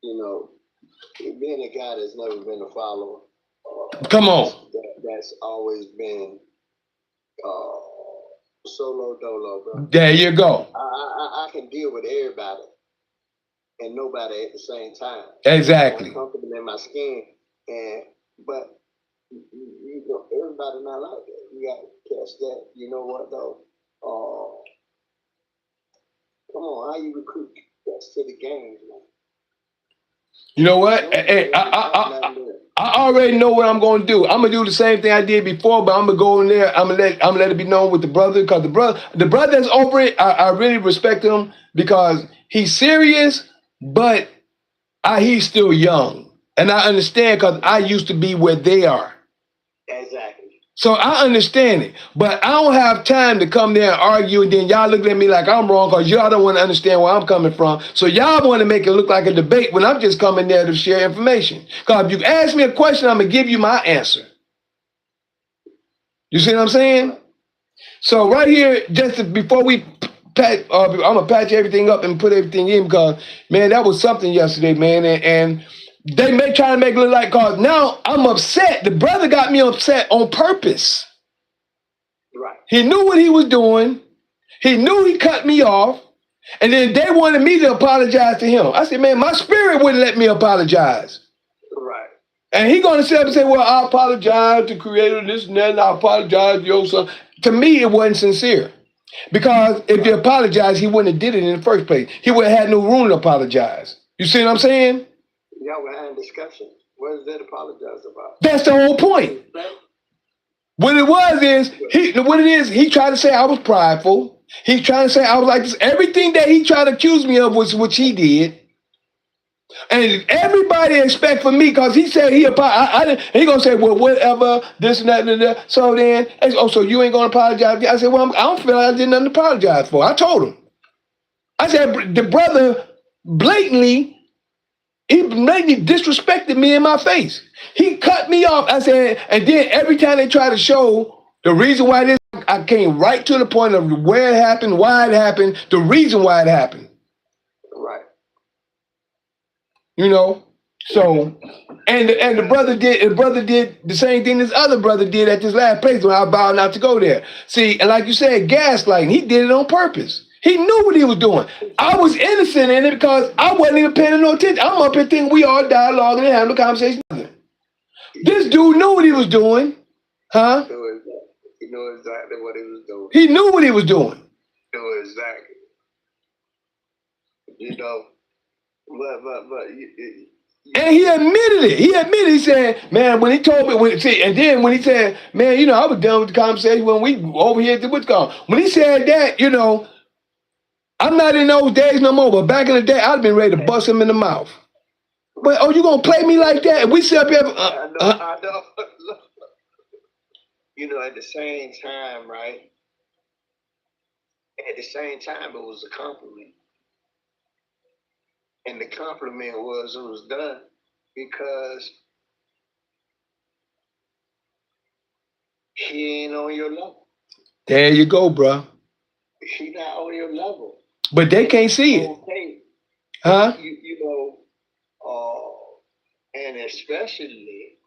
Being a guy that's never been a follower. Come on. That's always been solo dolo, bro. There you go. I can deal with everybody and nobody at the same time. Exactly. I'm comfortable in my skin, but everybody not like that. You got to catch that. You know what though? Come on, how you recruit guys to the games, man? You know what? Hey, I already know what I'm going to do. I'm going to do the same thing I did before, but I'm going to go in there. I'm going to let it be known with the brother, because the brother that's over it, I really respect him because he's serious, but he's still young. And I understand because I used to be where they are. Exactly. So I understand it, but I don't have time to come there and argue, and then y'all look at me like I'm wrong because y'all don't want to understand where I'm coming from. So y'all want to make it look like a debate when I'm just coming there to share information. Because if you ask me a question, I'm going to give you my answer. You see what I'm saying? So right here, before we I'm going to patch everything up and put everything in because, man, that was something yesterday, man, and they may try to make it look like, cause now I'm upset. The brother got me upset on purpose. Right. He knew what he was doing. He knew he cut me off. And then they wanted me to apologize to him. I said, man, my spirit wouldn't let me apologize. Right. And he gonna sit up and say, well, I apologize to Creator, this and that, and I apologize to your son. To me, it wasn't sincere. Because if he apologized, he wouldn't have did it in the first place. He would have had no room to apologize. You see what I'm saying? Y'all were having discussion. What is that apologize about? That's the whole point. What it is, he tried to say I was prideful. He tried to say I was like this. Everything that he tried to accuse me of was which he did. And everybody expect from me, because he said he apologized. He gonna say, well, whatever, this and that and that. So then, so you ain't gonna apologize? I said, well, I don't feel like I did nothing to apologize for. I told him. I said, the brother blatantly disrespected me in my face. He cut me off. I said, and then every time they try to show the reason why this, I came right to the point of where it happened, why it happened, the reason why it happened. Right. So, and the brother did the same thing this other brother did at this last place when I vowed not to go there. See, and like you said, gaslighting, he did it on purpose. He knew what he was doing. I was innocent in it because I wasn't even paying no attention. I'm up here thinking we all dialoguing and having a conversation. This dude knew what he was doing, huh? He knew exactly what he was doing. He knew what he was doing. He knew exactly. You know, And he admitted it. He said, man, when he told me, and then when he said, man, I was done with the conversation when we over here at the Witcom. When he said that, I'm not in those days no more, but back in the day, I'd have been ready to bust him in the mouth. But, you going to play me like that? And we sit up here. I know. At the same time, right? At the same time, it was a compliment. And the compliment was it was done because he ain't on your level. There you go, bro. He not on your level. But they can't see it. Okay. Huh? And especially,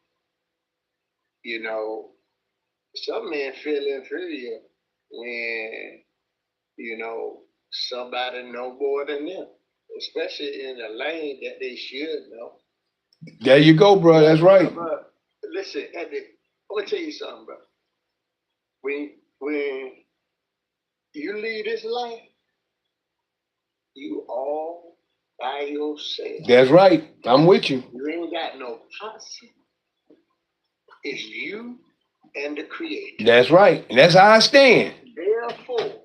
some men feel inferior when, somebody know more than them, especially in a lane that they should know. There you go, bro. That's right. But listen, I'm gonna tell you something, bro. When you leave this life, you all by yourself. That's right. I'm with you. You ain't got no posse. It's you and the Creator. That's right. And that's how I stand. Therefore,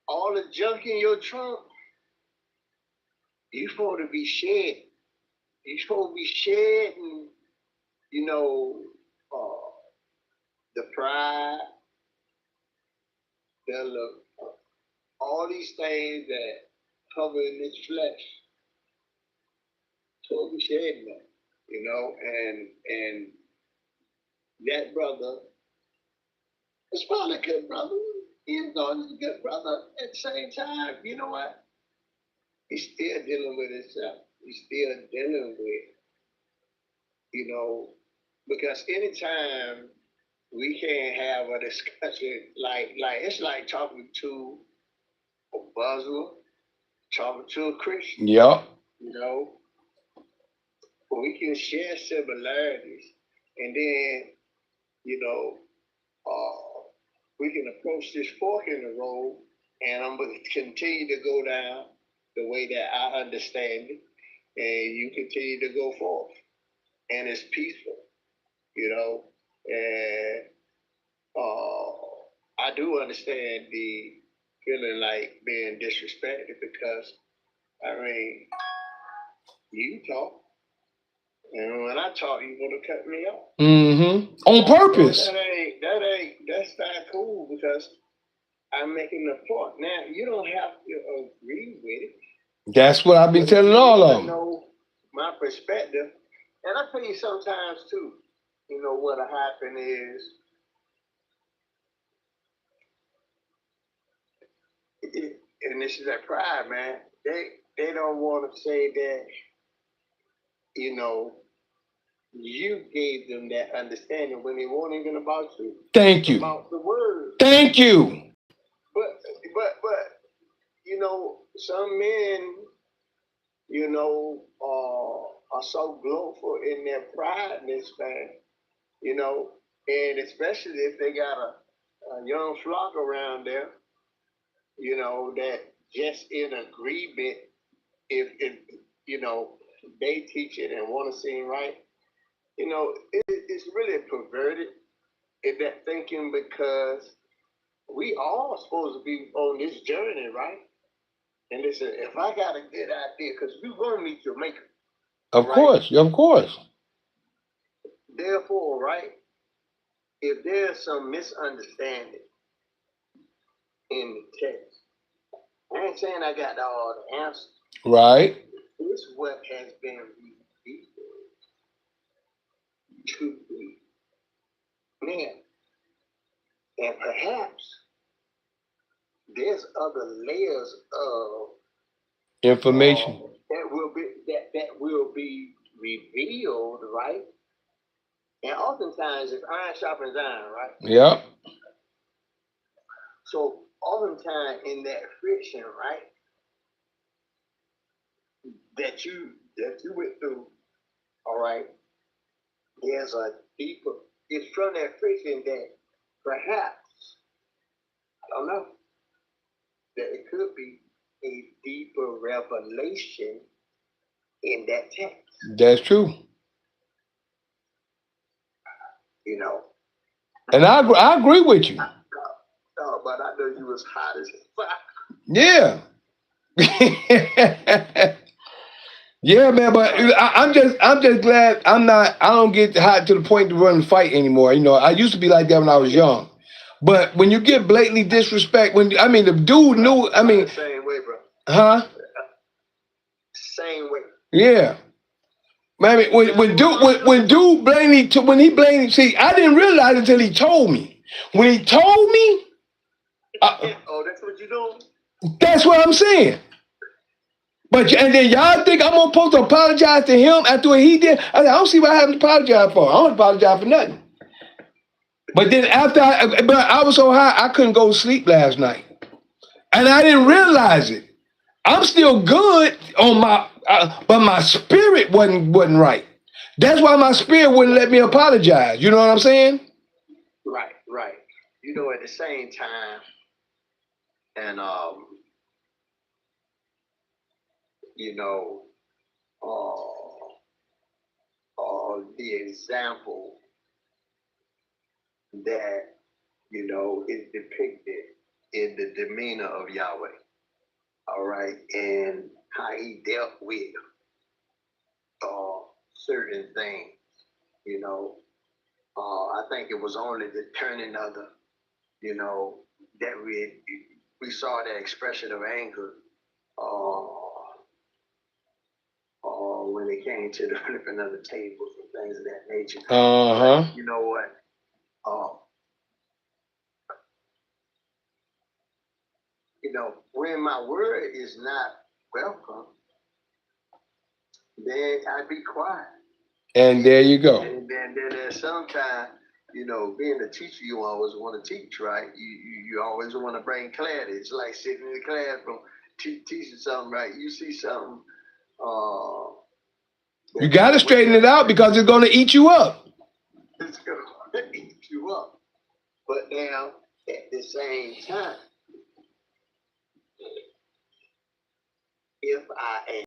all the junk in your trunk, you're supposed to be shed. You're supposed to be shedding, the pride, all these things that cover in this flesh. So we shedding that, and that brother is probably a good brother. He's a good brother. At the same time, you know what? He's still dealing with himself. He's still dealing with, because anytime we can't have a discussion like it's like talking to a Muslim, talking to a Christian. Yep. We can share similarities, and then, we can approach this fork in the road, and I'm going to continue to go down the way that I understand it, and you continue to go forth, and it's peaceful, and I do understand the feeling like being disrespected because, you talk. And when I talk, you want to cut me off. Mm-hmm. On purpose. That's not cool because I'm making a point. Now, you don't have to agree with it. That's what I've been telling all of them. Know my perspective. And I tell you sometimes, too, what'll happen is, and this is that pride, man. They don't want to say that, you gave them that understanding when they weren't even about you. Thank you. About the word. Thank you. But some men, are so glowful in their prideness, man. And especially if they got a young flock around there, that just in agreement, if they teach it and want to seem right, it's really perverted in that thinking because we all supposed to be on this journey, right? And listen, if I got a good idea, because we're going to meet your maker. Of course. Therefore, right, if there's some misunderstanding in the text, I ain't saying I got all the answers. Right. This is what has been revealed to me. Now, and perhaps there's other layers of information that will be revealed, right? And oftentimes, if iron sharpens iron, right? Yep. So oftentimes in that friction, right? that you went through, all right, there's a deeper. It's from that friction that perhaps I don't know that it could be a deeper revelation in that text. That's true. You know. And I agree with you. Oh, but I know you was hot as fuck. Yeah. Yeah, man, but I'm just glad I don't get hot to the point to run and fight anymore. You know, I used to be like that when I was young. But when you get blatantly disrespect, the dude knew, Same way, bro. huh? Same way. Yeah. Man, when dude blatantly, see, I didn't realize it until he told me. When he told me, Oh, that's what you doing? that's what I'm saying. And then y'all think I'm supposed to apologize to him after what he did? I don't see what I have to apologize for. I don't apologize for nothing. But then after I was so high, I couldn't go to sleep last night. And I didn't realize it. I'm still good on but my spirit wasn't right. That's why my spirit wouldn't let me apologize. You know what I'm saying? Right. You know, at the same time, and you know, the example that, you know, is depicted in the demeanor of Yahweh, all right, and how he dealt with certain things, you know. I think it was only the turning of the, you know, that we saw that expression of anger when it came to the flipping of the tables and things of that nature. Uh-huh. But you know what? You know, when my word is not welcome, then I be quiet. And there you go. And then there's sometimes, you know, being a teacher, you always want to teach, right? You always want to bring clarity. It's like sitting in the classroom, teaching something, right? You see something. You got to straighten it out because it's going to eat you up. It's going to eat you up. But now, at the same time, if I am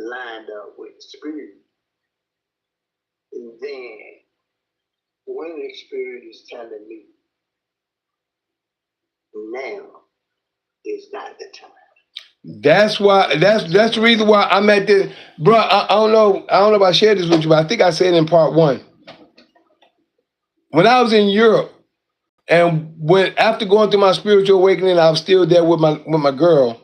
lined up with the Spirit, then when the Spirit is telling me, now is not the time. That's why. That's the reason why I'm at this, bro. I don't know if I shared this with you, but I think I said in part 1. When I was in Europe, and after going through my spiritual awakening, I was still there with my girl.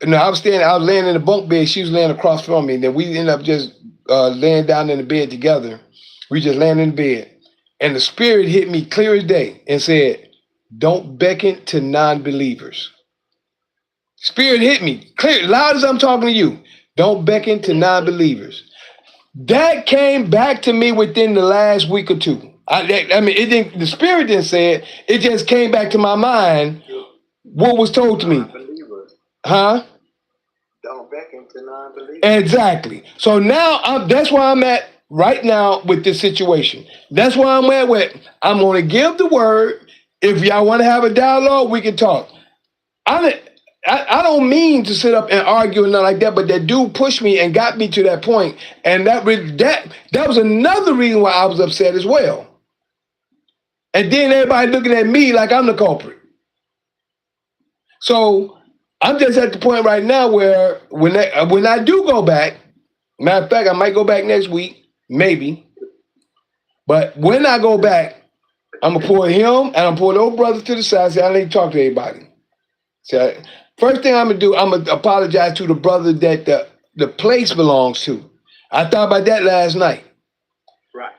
No, I was laying in the bunk bed. She was laying across from me. And then we ended up just laying down in the bed together. We just laying in the bed, and the Spirit hit me clear as day and said, "Don't beckon to non-believers." Spirit hit me clear, loud as I'm talking to you. Don't beckon to non-believers. That came back to me within the last week or two. It didn't. The Spirit didn't say it. It just came back to my mind what was told to me. Huh? Don't beckon to non-believers. Exactly. So now that's where I'm at right now with this situation. That's where I'm at with. I'm going to give the word. If y'all want to have a dialogue, we can talk. I don't mean to sit up and argue and nothing like that, but that dude pushed me and got me to that point, and that was another reason why I was upset as well. And then everybody looking at me like I'm the culprit. So I'm just at the point right now where when I do go back, matter of fact, I might go back next week, maybe. But when I go back, I'm gonna pull him and I'm gonna pull the old brothers to the side and say, I need to talk to everybody. So first thing I'm gonna do, I'm gonna apologize to the brother that the place belongs to. I thought about that last night. Right.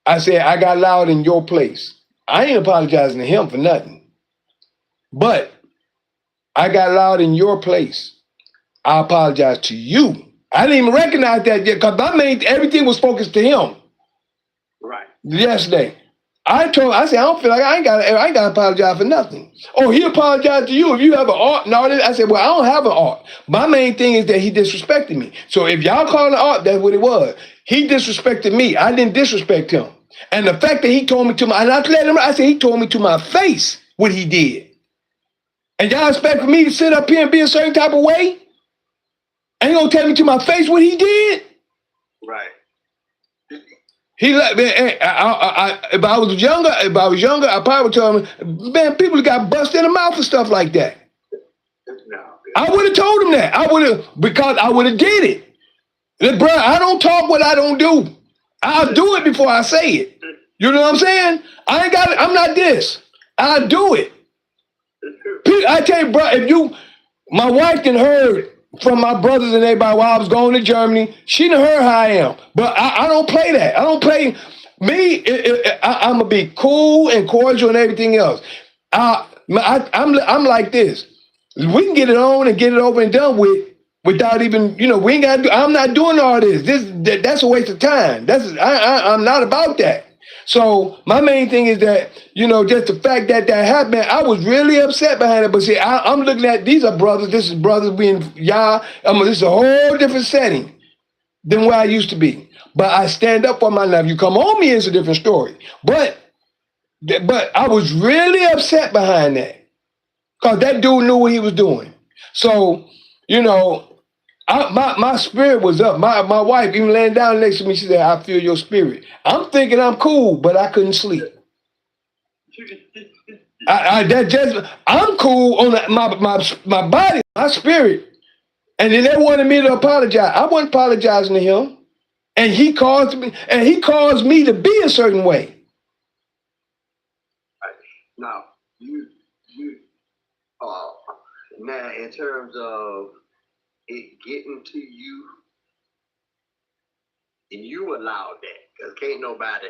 I said, I got loud in your place. I ain't apologizing to him for nothing. But I got loud in your place. I apologize to you. I didn't even recognize that yet because everything was focused to him. Right. Yesterday. I said, I don't feel like I ain't got to apologize for nothing. Oh, he apologized to you if you have an art and all this. I said, well, I don't have an art. My main thing is that he disrespected me. So if y'all call it art, that's what it was. He disrespected me. I didn't disrespect him. And the fact that he told me to my, and I let him, I said, he told me to my face what he did. And y'all expect for me to sit up here and be a certain type of way? And he gonna tell me to my face what he did? Right. He like, man, if I was younger, I probably would tell him, man, people got busted in the mouth and stuff like that. No. I would have told him that. I would have, because I would have did it. Look, bro, I don't talk what I don't do. I'll do it before I say it. You know what I'm saying? I ain't got it. I'm not this. I'll do it. I tell you, bro, if you, my wife can heard from my brothers and everybody while I was going to Germany, she done heard how I am. But I don't play that. I don't play me. I'm gonna be cool and cordial and everything else. I'm like this. We can get it on and get it over and done with without even, we ain't got. I'm not doing all this. That's a waste of time. I'm not about that. So my main thing is that, just the fact that happened, I was really upset behind it. But see, I'm looking at, these are brothers. This is brothers being y'all. This is a whole different setting than where I used to be. But I stand up for my life. You come on me, it's a different story. But I was really upset behind that. Because that dude knew what he was doing. So, my spirit was up. My wife, even laying down next to me, she said, I feel your spirit. I'm thinking I'm cool, but I couldn't sleep. I'm cool on my body, my spirit. And then they wanted me to apologize. I wasn't apologizing to him. And he caused me to be a certain way. Now, now in terms of it getting to you, and you allowed that, because can't nobody.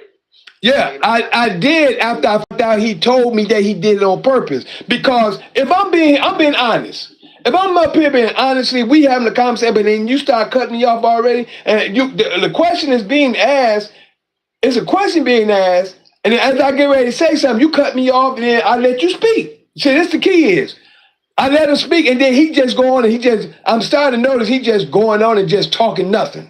Yeah, I did after I found out he told me that he did it on purpose. Because if I'm being honest. If I'm up here being honestly, we having a conversation, but then you start cutting me off already, and the question is being asked, it's a question being asked, and then as I get ready to say something, you cut me off, and then I let you speak. See, this the key is, I let him speak, and then he just go on, and I'm starting to notice he just going on and just talking nothing.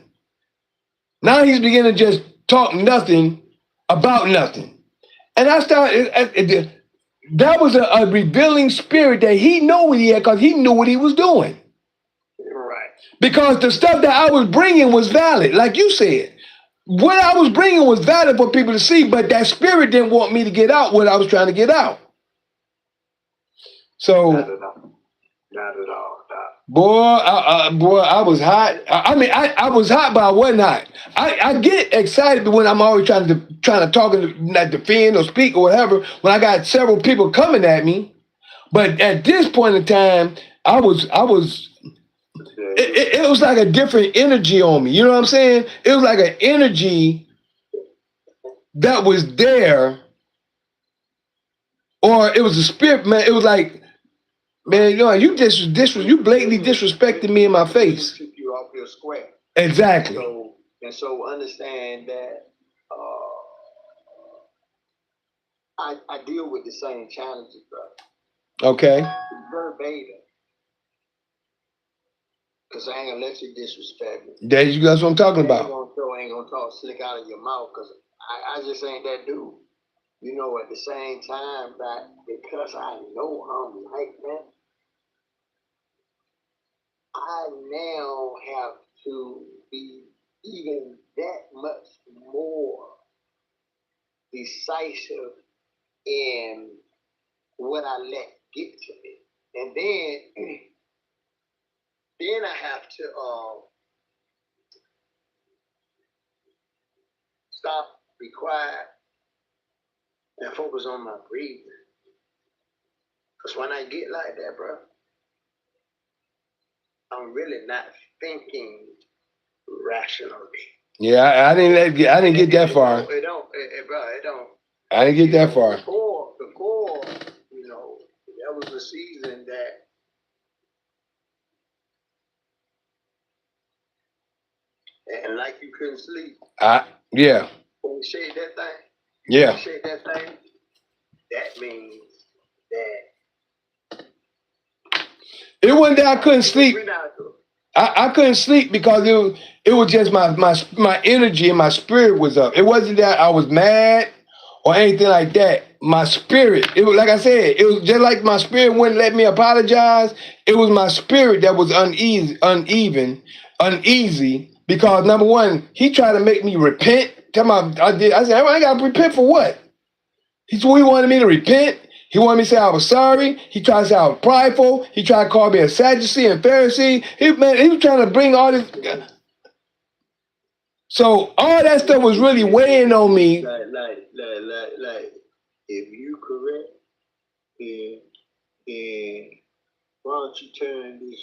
Now he's beginning to just talk nothing about nothing. And I started, that was a revealing spirit that he knew what he had, because he knew what he was doing. Right. Because the stuff that I was bringing was valid, like you said. What I was bringing was valid for people to see, but that spirit didn't want me to get out what I was trying to get out. So, Not at all. boy, I was hot. I was hot, but I wasn't hot. I get excited when I'm always trying to talk and not defend or speak or whatever. When I got several people coming at me, but at this point in time, I was. It was like a different energy on me. You know what I'm saying? It was like an energy that was there, or it was a spirit, man. It was like, man, you blatantly disrespected me in my face. Took you off your square. Exactly. So understand that I deal with the same challenges, bro. Okay. Verbatim. Because I ain't gonna let you disrespect me. That's what I'm talking about. I ain't gonna talk slick out of your mouth, because I just ain't that dude. At the same time, that because I know I'm like that, I now have to be even that much more decisive in what I let get to me. And then I have to stop, be quiet, and focus on my breathing. Because when I get like that, bro, I'm really not thinking rationally. Yeah, I didn't get that far. It don't. I didn't get that far. Before, that was a season that and like you couldn't sleep. Yeah. When you shade that thing. Yeah. Appreciate that thing. That means that It wasn't that I couldn't sleep. we're not. I couldn't sleep because it was just my energy and my spirit was up. It wasn't that I was mad or anything like that. My spirit, it was like I said, it was just like my spirit wouldn't let me apologize. It was my spirit that was uneasy because number one, he tried to make me repent. I said, I gotta repent for what? He wanted me to repent. He wanted me to say I was sorry. He tried to say I was prideful. He tried to call me a Sadducee and Pharisee. He was trying to bring all this. So all that stuff was really weighing on me. Like, if you correct, then why don't you turn this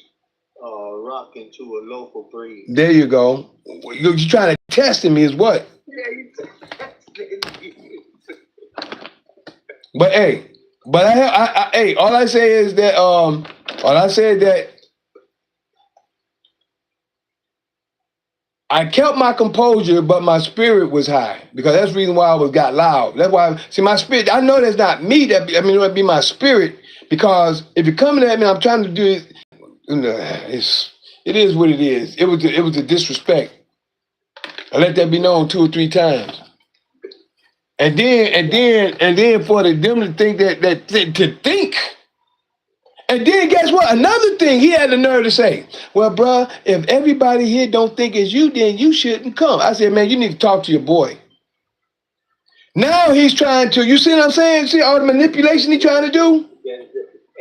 rock into a loaf of bread? There you go. You're trying to test me is what? Yeah, you But hey, hey, all I say is that I kept my composure, but my spirit was high because that's the reason why I got loud. That's why my spirit. I know that's not me. It would be my spirit because if you're coming at me, I'm trying to do it. It is what it is. It was a disrespect. I let that be known 2 or 3 times. And then for them to think to think. And then guess what? Another thing he had the nerve to say, well, bruh, if everybody here don't think it's you, then you shouldn't come. I said, man, you need to talk to your boy. Now he's trying to, you see what I'm saying? See all the manipulation he's trying to do? Yeah,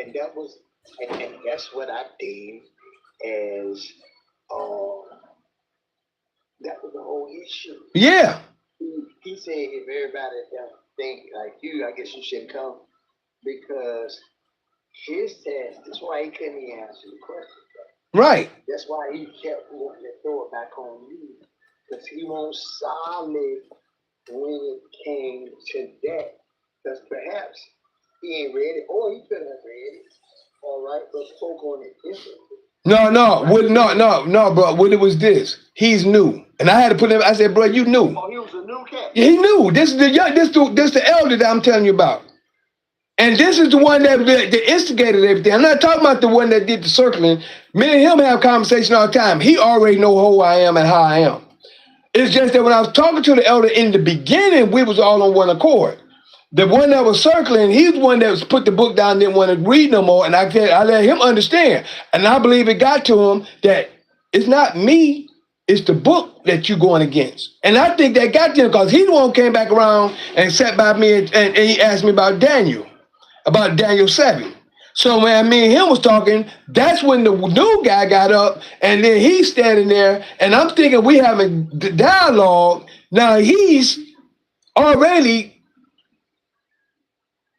and that was, and that's what I deemed as, that was the whole issue. Yeah. He said if everybody don't think like you, I guess you shouldn't come because his test, that's why he couldn't even answer the question. Right. That's why he kept wanting to throw it back on you. Because he wants solid when it came to that. Because perhaps he ain't read it, or he could have read it. All right, but spoke on it differently. No, bro. What it was this? He's new. And I had to put him, I said, bro, you knew. Oh, he was a new cat. He knew. This is the elder that I'm telling you about. And this is the one that instigated everything. I'm not talking about the one that did the circling. Me and him have conversation all the time. He already know who I am and how I am. It's just that when I was talking to the elder in the beginning, we was all on one accord. The one that was circling, he's the one that was put the book down, didn't want to read no more. And I let him understand. And I believe it got to him that it's not me, it's the book that you're going against. And I think that got to him because he the one came back around and sat by me and he asked me about Daniel 7. So when me and him was talking, that's when the new guy got up and then he's standing there and I'm thinking we having the dialogue. Now he's already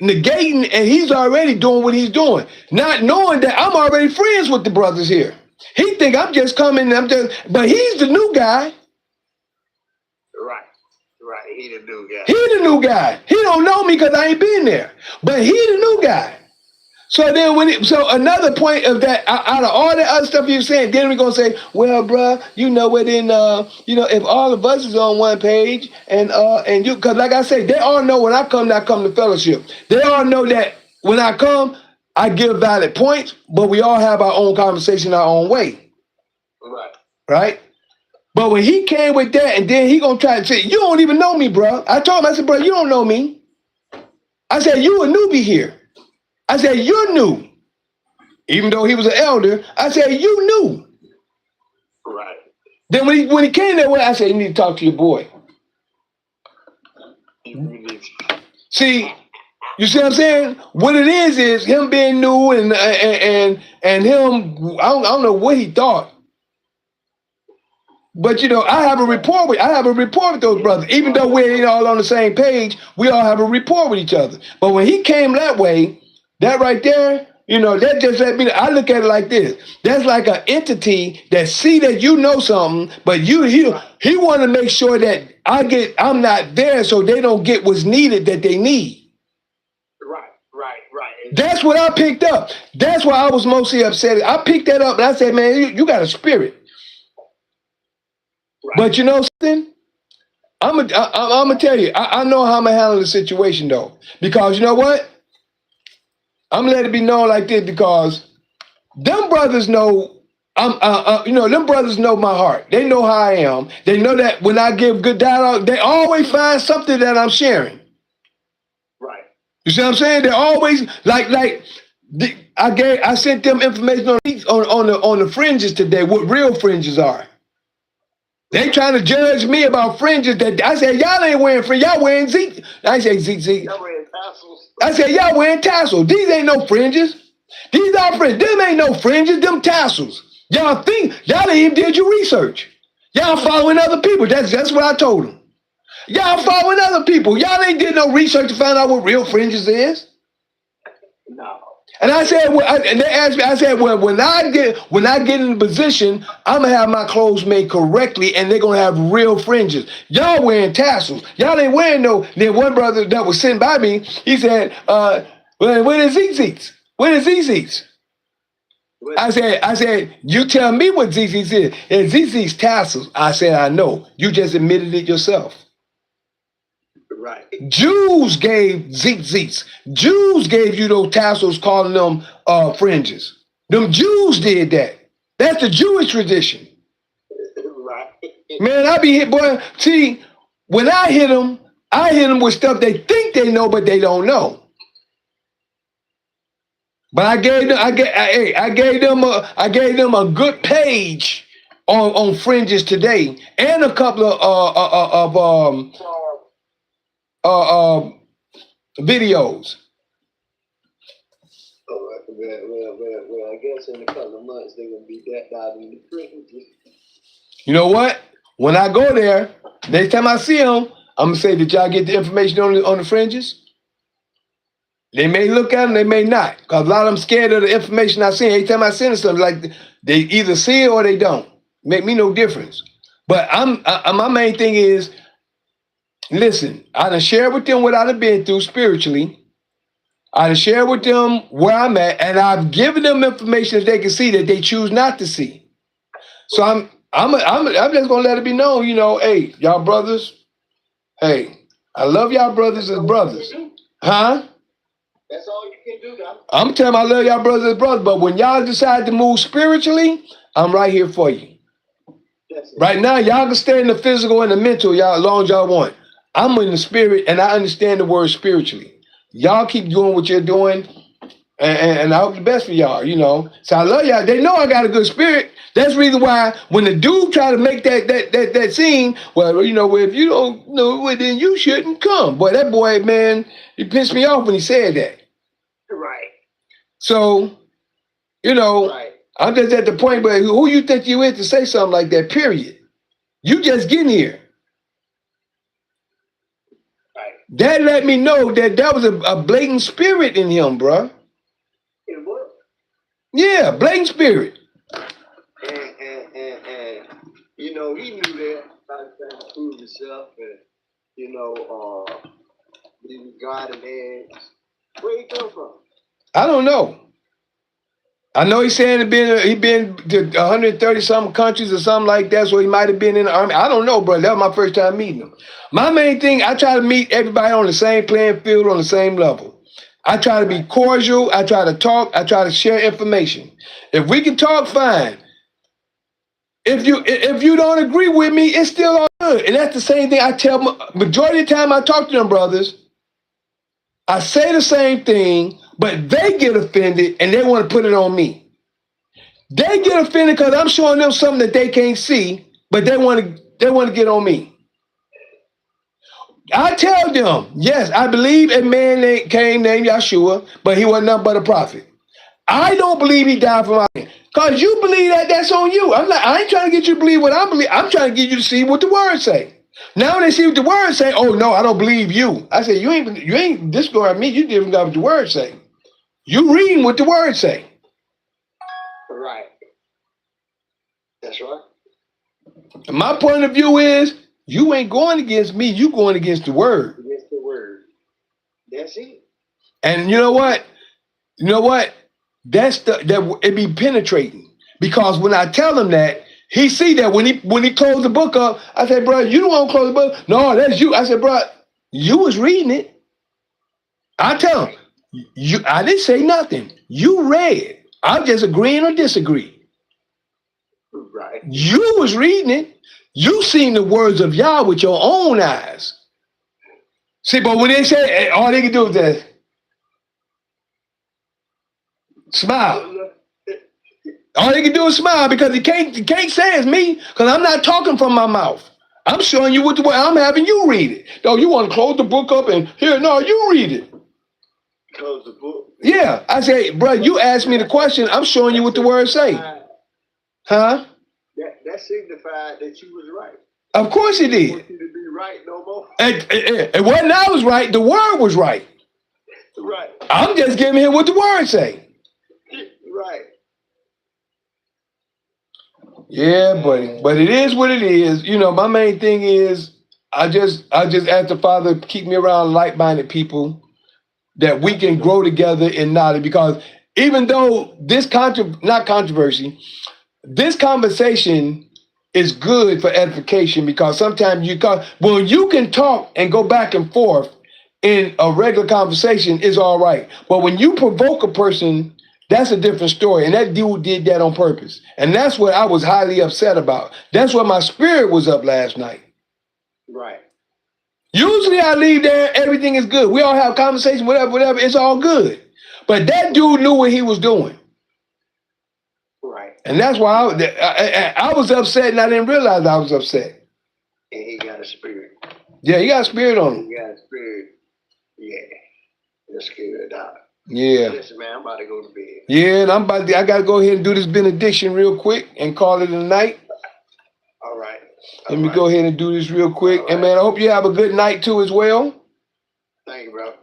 negating and he's already doing what he's doing, not knowing that I'm already friends with the brothers here. He think I'm just coming, but he's the new guy. Right, he the new guy. He the new guy. He don't know me because I ain't been there, but he the new guy. So then another point of that, out of all the other stuff you saying, then we're gonna say, well, bruh, if all of us is on one page and you, because like I say, they all know when I come to fellowship. They all know that when I come, I give valid points, but we all have our own conversation our own way. Right? But when he came with that, and then he gonna try to say, you don't even know me, bruh. I told him, I said, bro, you don't know me. I said, you a newbie here. I said, you're new. Even though he was an elder, I said, you knew. Right. Then when he came that way, I said, you need to talk to your boy. See, you see what I'm saying? What it is him being new and him, I don't know what he thought. But I have a rapport with those brothers. Even though we ain't all on the same page, we all have a rapport with each other. But when he came that way, that right there, that just let me know. I look at it like this. That's like an entity that see that you know something, but he want to make sure that I'm not there so they don't get what's needed that they need. Right. That's what I picked up. That's why I was mostly upset. I picked that up and I said, man, you got a spirit. Right. But you know something? I'm gonna tell you. I know how I'm gonna handle the situation though, because you know what? I'm gonna let it be known like this because them brothers know. Them brothers know my heart. They know how I am. They know that when I give good dialogue, they always find something that I'm sharing. Right. You see what I'm saying? They always I sent them information on the fringes today. What real fringes are? They trying to judge me about fringes. That I said y'all ain't wearing fringes. Y'all wearing zeke. I say zeke. Y'all wearing tassels. I said y'all wearing tassels. These ain't no fringes. These are fringes. Them ain't no fringes. Them tassels. Y'all think y'all ain't even did your research. Y'all following other people. That's what I told them. Y'all following other people. Y'all ain't did no research to find out what real fringes is. No. And I said, and they asked me. I said, well, when I get in the position, I'm gonna have my clothes made correctly, and they're gonna have real fringes. Y'all wearing tassels. Y'all ain't wearing no. Then one brother that was sitting by me, he said, "Where is ZZ's? Where is ZZ's?" I said, you tell me what ZZ's is. And ZZ's tassels. I said, I know. You just admitted it yourself. Right. Jews gave ZZ's. Jews gave you those tassels, calling them fringes. Them Jews did that. That's the Jewish tradition. Right. Man, I be hit, boy. See, when I hit them with stuff they think they know, but they don't know. But I gave them a good page on fringes today, and a couple of videos. Well, I guess in a couple of months they're gonna be that out in the fringes. You know what? When I go there, next time I see them, I'm gonna say, did y'all get the information on the fringes? They may look at them, they may not, because a lot of them scared of the information I send. Every time I send something, like they either see it or they don't. Make me no difference. But my main thing is, listen, I done shared with them what I done been through spiritually. I done shared with them where I'm at, and I've given them information that they can see that they choose not to see. So I'm just gonna let it be known, hey, y'all brothers, hey, I love y'all brothers as brothers. Huh? That's all you can do, though. I'm telling you, I love y'all brothers as brothers, but when y'all decide to move spiritually, I'm right here for you. Right now, y'all can stay in the physical and the mental, y'all, as long as y'all want. I'm in the spirit, and I understand the word spiritually. Y'all keep doing what you're doing, and I hope the best for y'all, So I love y'all. They know I got a good spirit. That's the reason why when the dude try to make that scene, well, if you don't know, well, then you shouldn't come. Boy, that boy, man, he pissed me off when he said that. Right. So, Right. I'm just at the point, but who you think you is to say something like that, period? You just getting here. Right. That let me know that was a blatant spirit in him, bruh. It was. Yeah, blatant spirit. And he knew that by the time to prove himself, and he was God and eggs. Where he come from? I don't know. I know he's saying he been to 130 something countries or something like that, so he might have been in the army. I don't know, bro. That was my first time meeting him. My main thing, I try to meet everybody on the same playing field, on the same level. I try to be cordial. I try to talk. I try to share information. If we can talk, fine. If you don't agree with me, it's still all good. And that's the same thing I tell majority of the time I talk to them brothers. I say the same thing, but they get offended and they want to put it on me. They get offended because I'm showing them something that they can't see, but they want to get on me. I tell them, yes, I believe a man came named Yeshua, but he wasn't nothing but a prophet. I don't believe he died for my sin. Because you believe that's on you. I ain't trying to get you to believe what I believe. I'm trying to get you to see what the word say. Now they see what the word say, oh no, I don't believe you. I say, you ain't discarding me, you didn't got what the word say. You reading what the word say. Right. That's right. And my point of view is, you ain't going against me, you going against the word. Against the word. That's it. And you know what? That it be penetrating. Because when I tell them that, He see that when he closed the book up, I said, bro, you don't want to close the book. No, that's you. I said, bro, you was reading it. I tell him, I didn't say nothing. You read. I'm just agreeing or disagreeing. Right. You was reading it. You seen the words of Yah with your own eyes. See, but when they say all they can do is that smile. All they can do is smile because he can't say it's me because I'm not talking from my mouth. I'm showing you what the way I'm having you read it. No, you want to close the book up and here, no, you read it. Close the book. Yeah, I say, bro, you asked me the question. I'm showing you what the words say. Huh? That signified that you was right. Of course it I did. want you to be right no more. And when I was right, the word was right. Right. I'm just giving him what the word say. Right. Yeah, buddy. But it is what it is. You know, my main thing is I just ask the Father keep me around like-minded people that we can grow together in knowledge. Because even though this not controversy, this conversation is good for edification because sometimes when you can talk and go back and forth in a regular conversation is all right. But when you provoke a person, that's a different story. And that dude did that on purpose. And that's what I was highly upset about. That's why my spirit was up last night. Right. Usually I leave there, everything is good. We all have conversation, whatever, it's all good. But that dude knew what he was doing. Right. And that's why I was upset and I didn't realize I was upset. And he got a spirit. Yeah, he got a spirit on him. He got a spirit. Yeah. Let's get it out. Yeah. Listen, man, I'm about to go to bed. Yeah, and I gotta go ahead and do this benediction real quick and call it a night. All right. Let me go ahead and do this real quick. And man, I hope you have a good night too as well. Thank you, bro.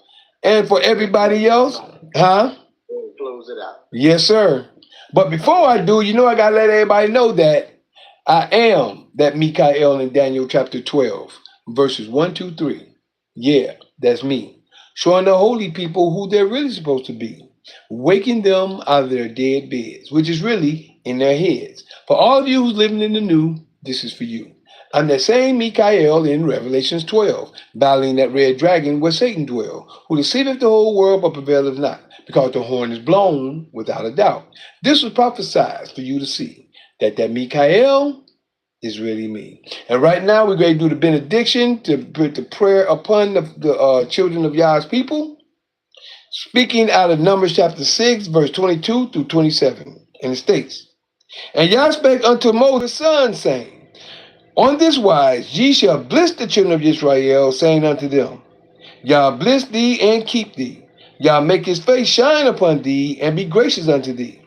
And for everybody else, huh? We'll close it out. Yes, sir. But before I do, I gotta let everybody know that I am that Mikael in Daniel chapter 12, verses 1, 2, 3. Yeah, that's me. Showing the holy people who they're really supposed to be. Waking them out of their dead beds, which is really in their heads. For all of you who's living in the new, this is for you. I'm that same Mikael in Revelations 12, battling that red dragon where Satan dwells, who deceiveth the whole world but prevaileth not, because the horn is blown without a doubt. This was prophesied for you to see, that Mikael is really me. And right now we're going to do the benediction to put the prayer upon the children of Yah's people, speaking out of Numbers chapter 6, verse 22 through 27. And it states, And Yah spake unto Moses' son, saying, On this wise ye shall bless the children of Israel, saying unto them, Yah bless thee and keep thee. Yah make his face shine upon thee and be gracious unto thee.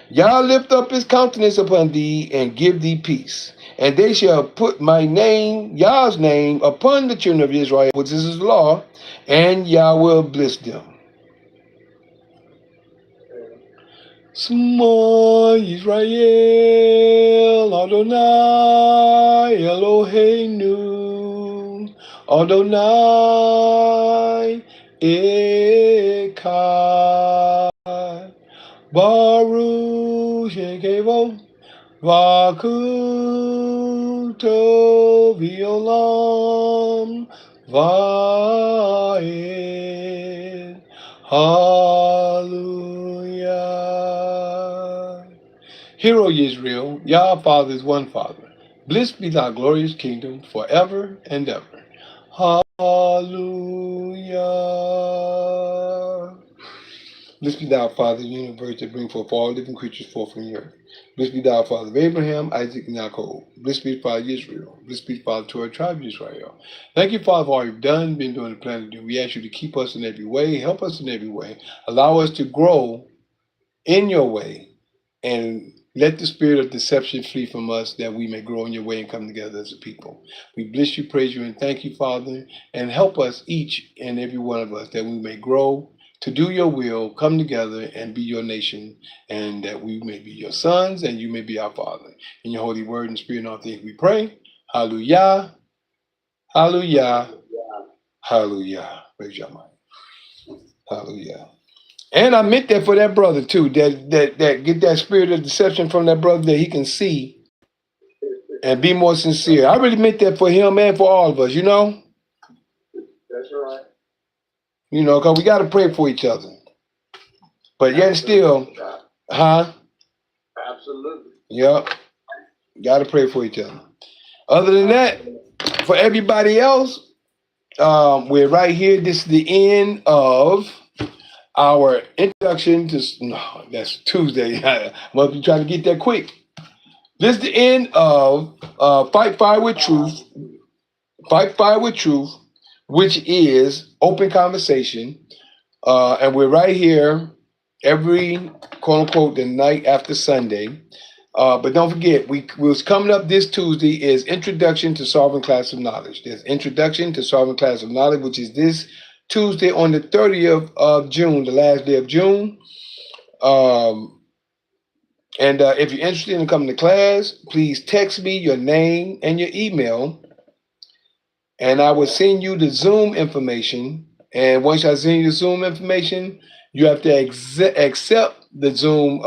Yah lift up his countenance upon thee and give thee peace. And they shall put my name, Yah's name, upon the children of Israel, which is his law, and Yah will bless them. Shema Yisrael, Adonai Eloheinu, Adonai Echad, Baruch Shekevo, Vakuto Violam, Vaed, Hallelujah. Hear, O Israel, Yah Father is one Father. Blessed be thy glorious kingdom forever and ever. Hallelujah. Blessed be thou, Father, the universe that bring forth all living creatures forth from the earth. Blessed be thou, Father of Abraham, Isaac, and Jacob. Blessed be the Father of Israel. Blessed be the Father to our tribe of Israel. Thank you, Father, for all you've done, been doing, and planning to do. We ask you to keep us in every way, help us in every way. Allow us to grow in your way, and let the spirit of deception flee from us, that we may grow in your way and come together as a people. We bless you, praise you, and thank you, Father, and help us, each and every one of us, that we may grow to do your will, come together and be your nation, and that we may be your sons and you may be our Father. In your holy word and spirit and all things we pray. Hallelujah. Hallelujah. Hallelujah. Praise your mind. Hallelujah. And I meant that for that brother too, that get that spirit of deception from that brother, that he can see And be more sincere. I really meant that for him and for all of us, you know? That's right. You know, because we got to pray for each other. But yet still, huh? Absolutely. Yep. Got to pray for each other. Other than that, for everybody else, we're right here. This is the end of our introduction to, no, that's Tuesday. I must be trying to get that quick. This is the end of Fight Fire with Truth. Fight Fire with Truth, which is open conversation. And we're right here every, quote unquote, the night after Sunday. But don't forget, what's coming up this Tuesday is Introduction to Solving Class of Knowledge. There's Introduction to Solving Class of Knowledge, which is this Tuesday on the 30th of June, the last day of June. And if you're interested in coming to class, please text me your name and your email, and I will send you the Zoom information. And once I send you the Zoom information, you have to accept the Zoom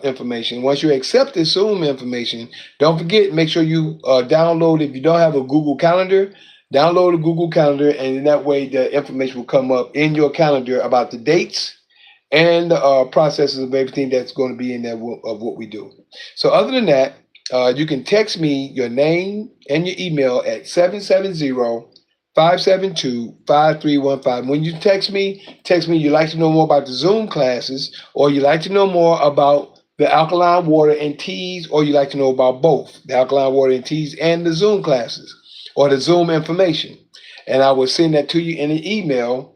information. Once you accept the Zoom information, don't forget, make sure you download, if you don't have a Google Calendar, download a Google Calendar, and in that way the information will come up in your calendar about the dates and the processes of everything that's going to be in there of what we do. So other than that, you can text me your name and your email at 770-572-5315. When you text me you'd like to know more about the Zoom classes, or you'd like to know more about the alkaline water and teas, or you'd like to know about both, the alkaline water and teas and the Zoom classes, or the Zoom information. And I will send that to you in an email,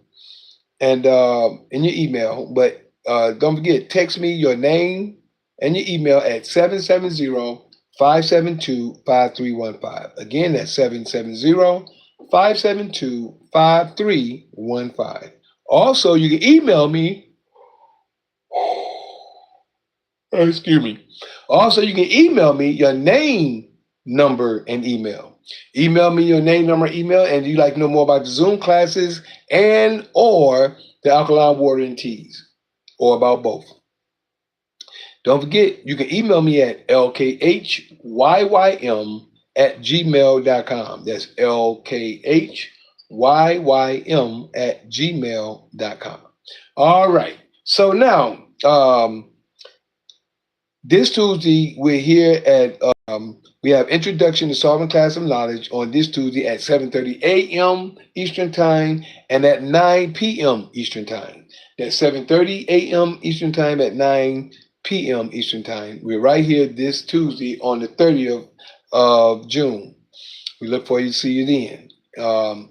and in your email. But don't forget, text me your name and your email at 770-572-5315. Again, that's 770-572-5315. Also, you can email me. Excuse me. Also, you can email me your name, number, and email. Email me your name, number, email, and you'd like to know more about the Zoom classes and or the alkaline water and teas, or about both. Don't forget, you can email me at lkhyym@gmail.com. That's lkhyym@gmail.com. All right. So now, this Tuesday, we're here at, we have Introduction to Solving Class of Knowledge on this Tuesday at 7:30 a.m. Eastern Time and at 9 p.m. Eastern Time. That's 7:30 a.m. Eastern Time at 9 p.m. Eastern Time. We're right here this Tuesday on the 30th of June. We look forward to see you then.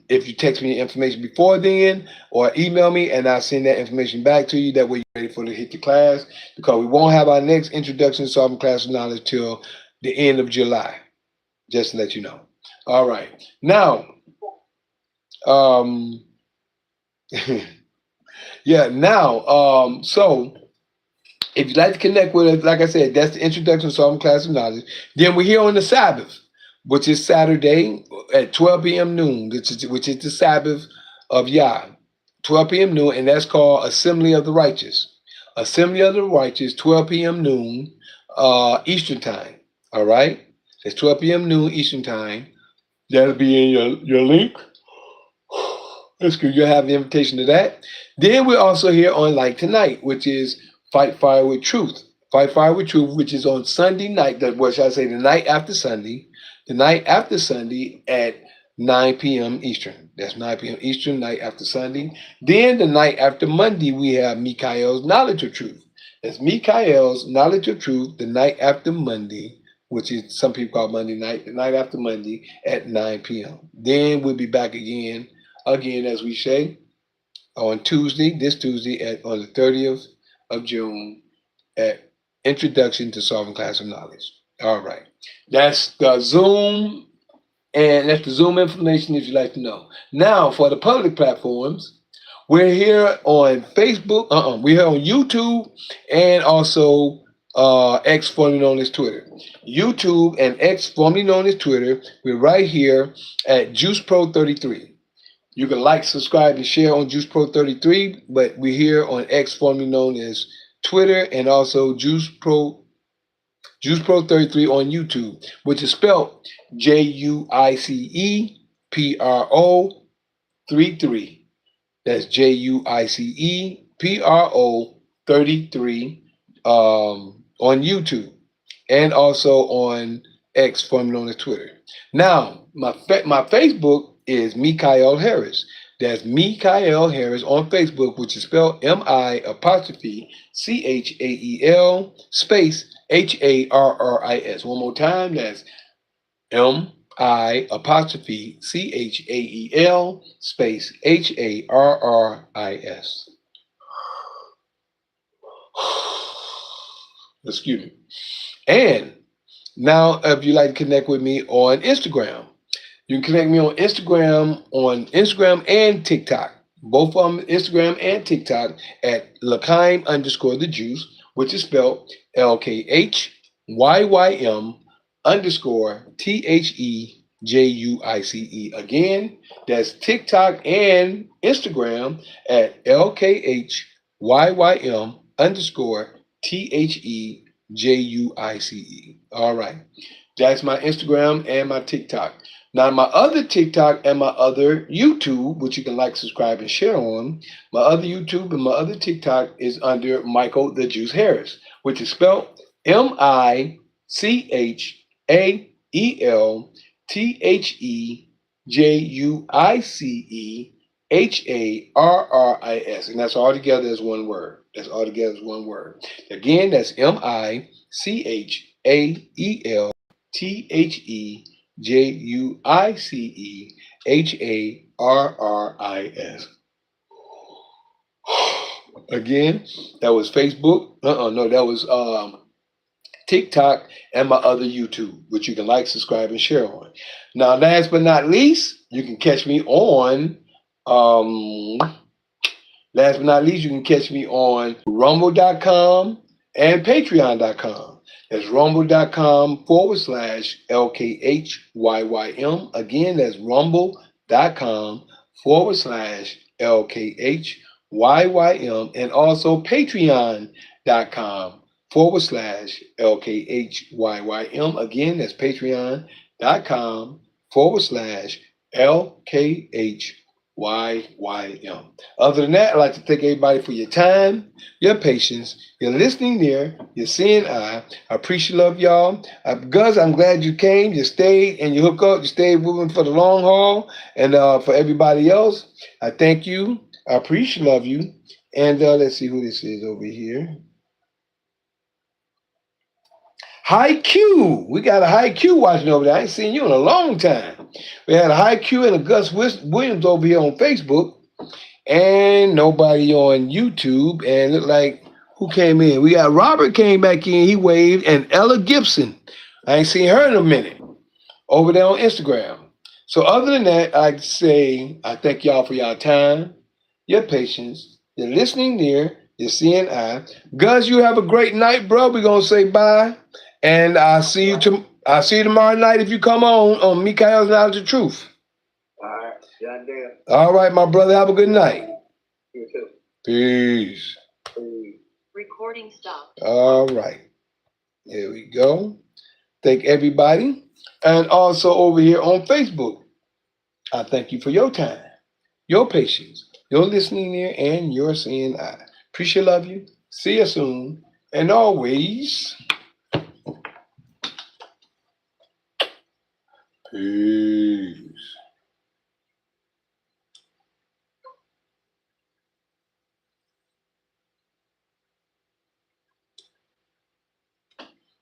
If you text me the information before then, or email me, and I'll send that information back to you. That way you're ready for to hit the class, because we won't have our next Introduction to Solving Class of Knowledge till the end of July. Just to let you know. All right. Now, so if you'd like to connect with us, like I said, that's the Introduction to Solving Class of Knowledge. Then we're here on the Sabbath, which is Saturday at 12 p.m. noon, which is the Sabbath of Yah, 12 p.m. noon, and that's called Assembly of the Righteous. Assembly of the Righteous, 12 p.m. noon, Eastern Time. All right? It's 12 p.m. noon Eastern Time. That'll be in your link. That's good. You'll have the invitation to that. Then we're also here on Like Tonight, which is Fight Fire with Truth. Fight Fire with Truth, which is on Sunday night, what should I say, the night after Sunday. The night after Sunday at 9 p.m. Eastern. That's 9 p.m. Eastern, night after Sunday. Then the night after Monday, we have Mikael's Knowledge of Truth. That's Mikael's Knowledge of Truth, the night after Monday, which is some people call Monday night, the night after Monday at 9 p.m. Then we'll be back again, as we say, on Tuesday, this Tuesday, on the 30th of June at Introduction to Solving Class of Knowledge. All right. That's the Zoom, and that's the Zoom information if you'd like to know. Now, for the public platforms, we're here on Facebook, we're here on YouTube, and also X, formerly known as Twitter. YouTube and X, formerly known as Twitter, we're right here at JuicePro33. You can like, subscribe, and share on JuicePro33, but we're here on X, formerly known as Twitter, and also JuicePro Juice Pro 33 on YouTube, which is spelled JUICEPRO 33. That's JUICEPRO 33 on YouTube, and also on X, formerly known as Twitter. Now, my Facebook is Mikael Harris. That's Mikael Harris on Facebook, which is spelled MICHAEL space HARRIS. One more time, that's MICHAEL space HARRIS. Excuse me. And now, if you'd like to connect with me on Instagram, you can connect me on Instagram and TikTok. Both of them, Instagram and TikTok, at L'chaim_the Juice, which is spelled LKHYYM_THEJUICE. Again, that's TikTok and Instagram at LKHYYM_THEJUICE. All right. That's my Instagram and my TikTok. Now, my other TikTok and my other YouTube, which you can like, subscribe, and share on, my other YouTube and my other TikTok is under Michael the Juice Harris, which is spelled MICHAELTHEJUICEHARRIS. And that's all together as one word. That's all together as one word. Again, that's MICHAELTHEJUICEHARRIS. Again, that was Facebook. No, that was TikTok and my other YouTube, which you can like, subscribe, and share on. Now, last but not least, you can catch me on Rumble.com and Patreon.com. That's rumble.com/LKHYYM. Again, that's rumble.com/LKHYYM, and also patreon.com/LKHYYM. Again, that's patreon.com/LKHYYM. Other than that, I'd like to thank everybody for your time, your patience, your listening ear, your seeing eye. I appreciate love y'all. Gus, I'm glad you came, you stayed, and you hook up, you stayed moving for the long haul. And for everybody else, I thank you. I appreciate love you. And let's see who this is over here. High Q. We got a High Q watching over there. I ain't seen you in a long time. We had a High Q and a Gus Williams over here on Facebook, and nobody on YouTube. And look like who came in? We got Robert came back in. He waved, and Ella Gibson. I ain't seen her in a minute over there on Instagram. So other than that, I'd say I thank y'all for y'all time, your patience, your listening ear, your seeing eye. Gus, you have a great night, bro. We're gonna say bye. And I'll see you tomorrow night if you come on Mikael's Knowledge of Truth. All right. Goddamn. All right, my brother. Have a good night. You too. Peace. Recording stopped. All right. There we go. Thank everybody. And also over here on Facebook, I thank you for your time, your patience, your listening ear, and your seeing eye. Appreciate love you. See you soon. And always, peace.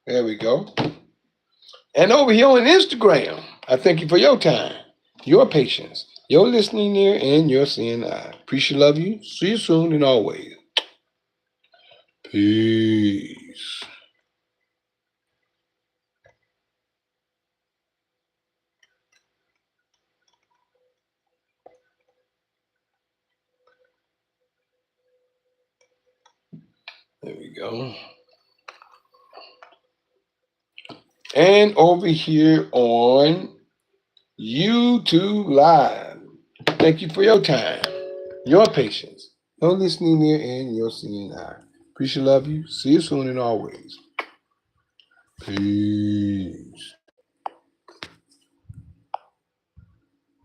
There we go. And over here on Instagram, I thank you for your time, your patience, your listening ear, and your seeing eye. Appreciate love you. See you soon and always. Peace. There we go. And over here on YouTube Live, thank you for your time, your patience, your listening ear, and your seeing eye. Appreciate love you. See you soon and always. Peace.